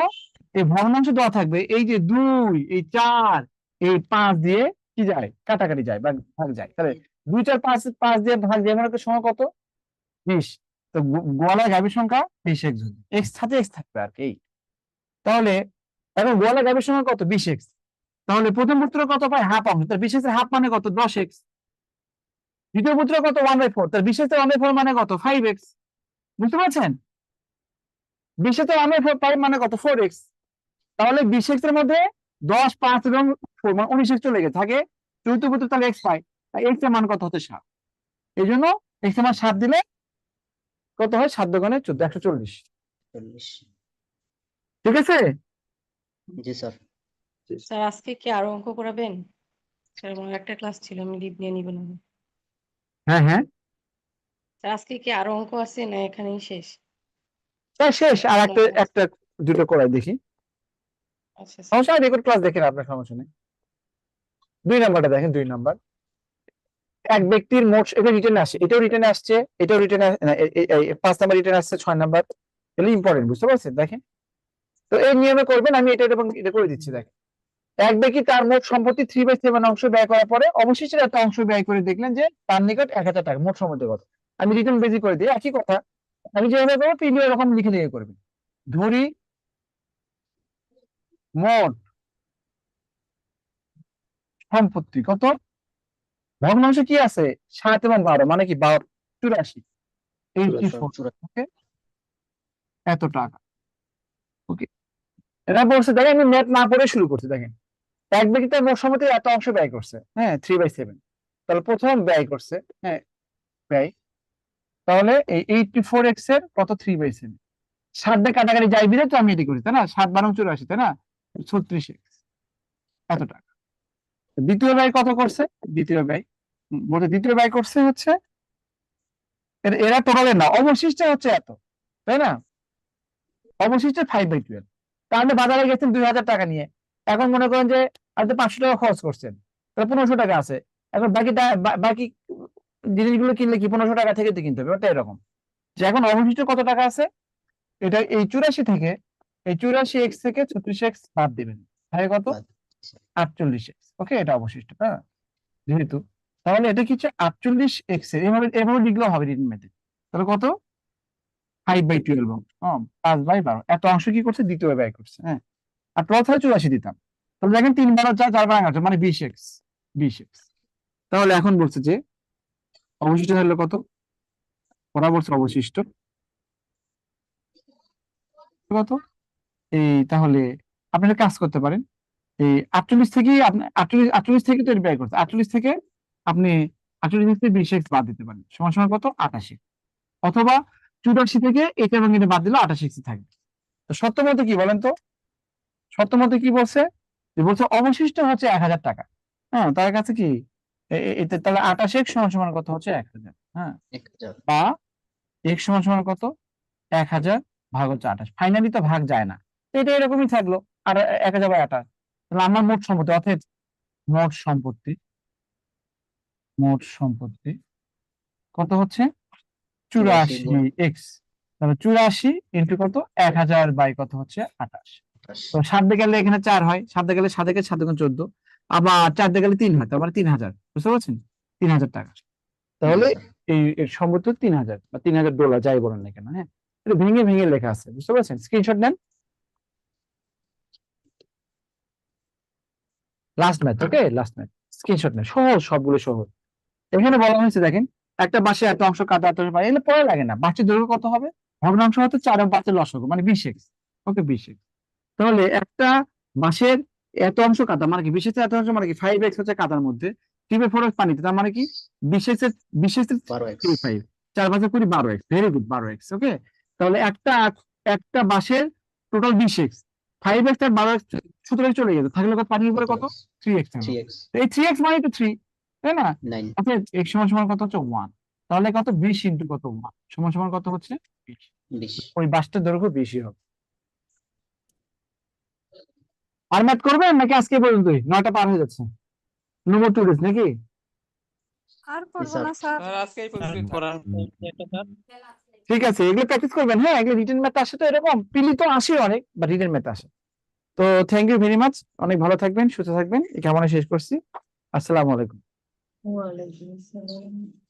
এই ভগ্নাংশ দেওয়া থাকবে, এই যে 2, এই 4, এই 5 দিয়ে কি যায়, কাটাকাটি যায় বা ভাগ যায়। তাহলে 2, 4, 5 দিয়ে ভাগ দিয়ে এমন একটা সংখ্যা কত? 20। তো গোয়ালা গাভীর সংখ্যা 20x ধরবে, x সাথে x থাকবে আর কি। তাহলে এখন গোয়ালা গাভীর সংখ্যা কত? 20x। তাহলে প্রথম পুত্র কত পায়? হাফ অংশ, তার 20x এর হাফ মানে কত? 10x। দ্বিতীয় পুত্র কত? 1/4, তার 20x এর 1/4 মানে কত? 5x। বুঝতে পারছেন? 20x এর 1/4 মানে কত? 4x। তাহলে 20x এর মধ্যে 10, 5 এবং 4 মানে 19x চলে গেছে, থাকে চতুর্থ পুত্র, তাহলে x পায়। x এর মান কত হচ্ছে? 7। এই জন্য x এর মান 7 দিলে কত হয়? 7 দোকানে 14, 140। 40। ঠিক আছে? জি স্যার। স্যার আজকে কি আরো অঙ্ক করাবেন? স্যার আমার একটা ক্লাস ছিল, আমি লিভ নিয়ে নিব না। হ্যাঁ হ্যাঁ, স্যার আজকে কি আরো অঙ্ক আছে না এখানেই শেষ? তাই শেষ। আর একটা দুটো করাই দেখি, আচ্ছা স্যার। সমস্যা নেই, রেকর্ড ক্লাস দেখেন, আপনার সমস্যা নেই। 2 নাম্বারটা দেখেন, 2 নাম্বার। এক ব্যক্তির মোট, এটা রিটার্নে আসছে, এটাও রিটার্নে আসছে, এটাও রিটার্নে, 5 নাম্বার রিটার্নে আসছে, 6 নাম্বার। এগুলো ইম্পর্টেন্ট, বুঝতে পারছেন? দেখেন তো এই নিয়মে করবেন, আমি এটা এবং এটা করে দিচ্ছি। দেখেন, এক ব্যক্তি তার মোট সম্পত্তি 3/7 অংশ ব্যয় করার পরে অবশিষ্ট একটা অংশ ব্যয় করে দেখলেন যে তার নিকট 1000 টাকা মোট সম্পত্তি কত। আমি রিটার্ন বেসিক করে দিই, একই কথা আমি যেভাবে করবো তিনি এরকম লিখে দিয়ে করবেন। ধরি মোট সম্পত্তি কত, ভগ্নাংশ কি আছে? 7 এবং 12 মানে কি 84, 84, ওকে, এত টাকা। ওকে, এটা বলছে, দেখেন আমি ম্যাথ না পড়ে শুরু করছি। দেখেন, এক ব্যক্তি তার মোট সম্পত্তির এত অংশ ব্যয় করছে, হ্যাঁ 3/7। তাহলে প্রথম ব্যয় করছে, হ্যাঁ ব্যয়, তাহলে এই 84x এর কত? 3/7। 7 দিয়ে কাটাকাটি যাই বিরে তো আমি এটি করি, তাই না? 7 × 12 = 84, তাই না? 36x, এত টাকা। দ্বিতীয় ব্যয় কত করছে? দ্বিতীয় ব্যয় বলতে দ্বিতীয় ব্যয় করছে হচ্ছে এরা টোটালে না, অবশিষ্ট হচ্ছে এত, তাই না? অবশিষ্ট 5/12। তাহলে বাজারে গেছেন 2000 টাকা নিয়ে, এখন মনে করেন যে আপনি 500 টাকা খরচ করছেন, তাহলে 1500 টাকা আছে। এখন বাকি জিনিসগুলো কিনলে কি 1500 টাকা থেকে তো কিনতে হবে, ওটা এরকম যে এখন অবশিষ্ট কত টাকা আছে, এটা এই 84 থেকে, এই 84x থেকে 36x বাদ দিবেন, তাহলে কত? 48x। ওকে, এটা অবশিষ্ট, হ্যাঁ যেহেতু, তাহলে এটা কি হচ্ছে 48x এর, এভাবে লিখলেও হবে রিটেন মেথডে। তাহলে কত? 5/12, 5/12 এত অংশ কি করছে? দ্বিতীয় ব্যয় করছে, হ্যাঁ। আর 12 থেকে 84 দিতাম, তাহলে দেখেন 3 × 4, 4 × 8 মানে 20x, 20x। তাহলে এখন বলছে যে অবশিষ্ট হলো কত? ওরা বলছে অবশিষ্ট কত? এই তাহলে আপনি একটা কাজ করতে পারেন, এই 48 থেকেই আপনি 48 থেকে তো ব্যয় করতে, 48 থেকে আপনি 48 থেকে 20x বাদ দিতে পারেন, সমান সমান কত? 88। অথবা 84 থেকে এটা এবং এটা বাদ দিলে 88x থাকবে। তো সত্য মতে কি বলেন তো? সত্য মতে কি বলছে? যে বলছে অবশিষ্ট হচ্ছে 1000 টাকা, হ্যাঁ তার কাছে কি এতে, তাহলে 28x সমান সমান কত হচ্ছে? 1000, হ্যাঁ, বা x সমান সমান কত? 1000 ভাগ হচ্ছে 28। ফাইনালি তো ভাগ যায় না, তো এটা এরকমই থাকলো, আর 1000/28। তাহলে আমার মোট সম্পত্তি, অর্থাৎ মোট সম্পত্তি কত হচ্ছে? 84x। তাহলে 84 ইন্টু কত? 1000 বাই কত হচ্ছে? 28। তো 7 দিয়ে গেলে এখানে 4 হয়, 7 দিয়ে গেলে 7 থেকে 7 × 14, আবার 4 দিয়ে গেলে 3 হয়, তার মানে 3000, বুঝতে পারছেন? 3000 টাকা। তাহলে এই সম্পত্তি 3000 বা $3000 যাই বলেন না কেন, হ্যাঁ এটা ভেঙে ভেঙে লেখা আছে, বুঝতে পারছেন? স্ক্রিনশট নেন, last math, okay last math, screenshot নেন, সহজ, সবগুলো সহজ। এখানে বলা হয়েছে দেখেন, একটা বাসে এত অংশ কাটা, এত অংশ পাই, এগুলো পড়া লাগে না। বাসের দৈর্ঘ্য কত হবে? ভগ্নাংশ হতে 4 এবং 5 এর লসাগু মানে 20x, ওকে 20x। তাহলে একটা বাসের এত অংশ কাটা মানে কি 20x এত অংশ মানে কি 5x হচ্ছে কাটার মধ্যে, 3/4 পানিতে, তার মানে কি 20x এর 5, 4 5 20 12x, ভেরি গুড, 12x, ওকে। তাহলে একটা বাসের টোটাল 20x, 5x আর 12x সুতরাং চলে গেছে, থাকলে কত? পানির উপরে কত? 3x থাকবে। এই 3x মানে তো 3, তাই না? আচ্ছা x সমান সমান কত হচ্ছে? 1। তাহলে কত? 20 ইন্টু কত? 1 সমান সমান কত হচ্ছে? 20। ওই বাসটার দৈর্ঘ্য 20 হবে। আর ম্যাথ করবেন নাকি আজকে পর্যন্তই? 9টা পার হয়ে যাচ্ছে। নো মোর টু ডেজ নাকি? আর করবো স্যার। না স্যার। ঠিক আছে, এগুলো প্র্যাকটিস করবেন। হ্যাঁ, এগুলো রিটেন ম্যাথ আসে তো এরকম, পিলি তো আসে অনেক, বা রিটেন ম্যাথ আসে। তো থ্যাংক ইউ ভেরি মাচ, অনেক ভালো থাকবেন, সুস্থ থাকবেন। এই কেমন শেষ করছি। আসসালামু আলাইকুম। ওয়ালাইকুম আসসালাম।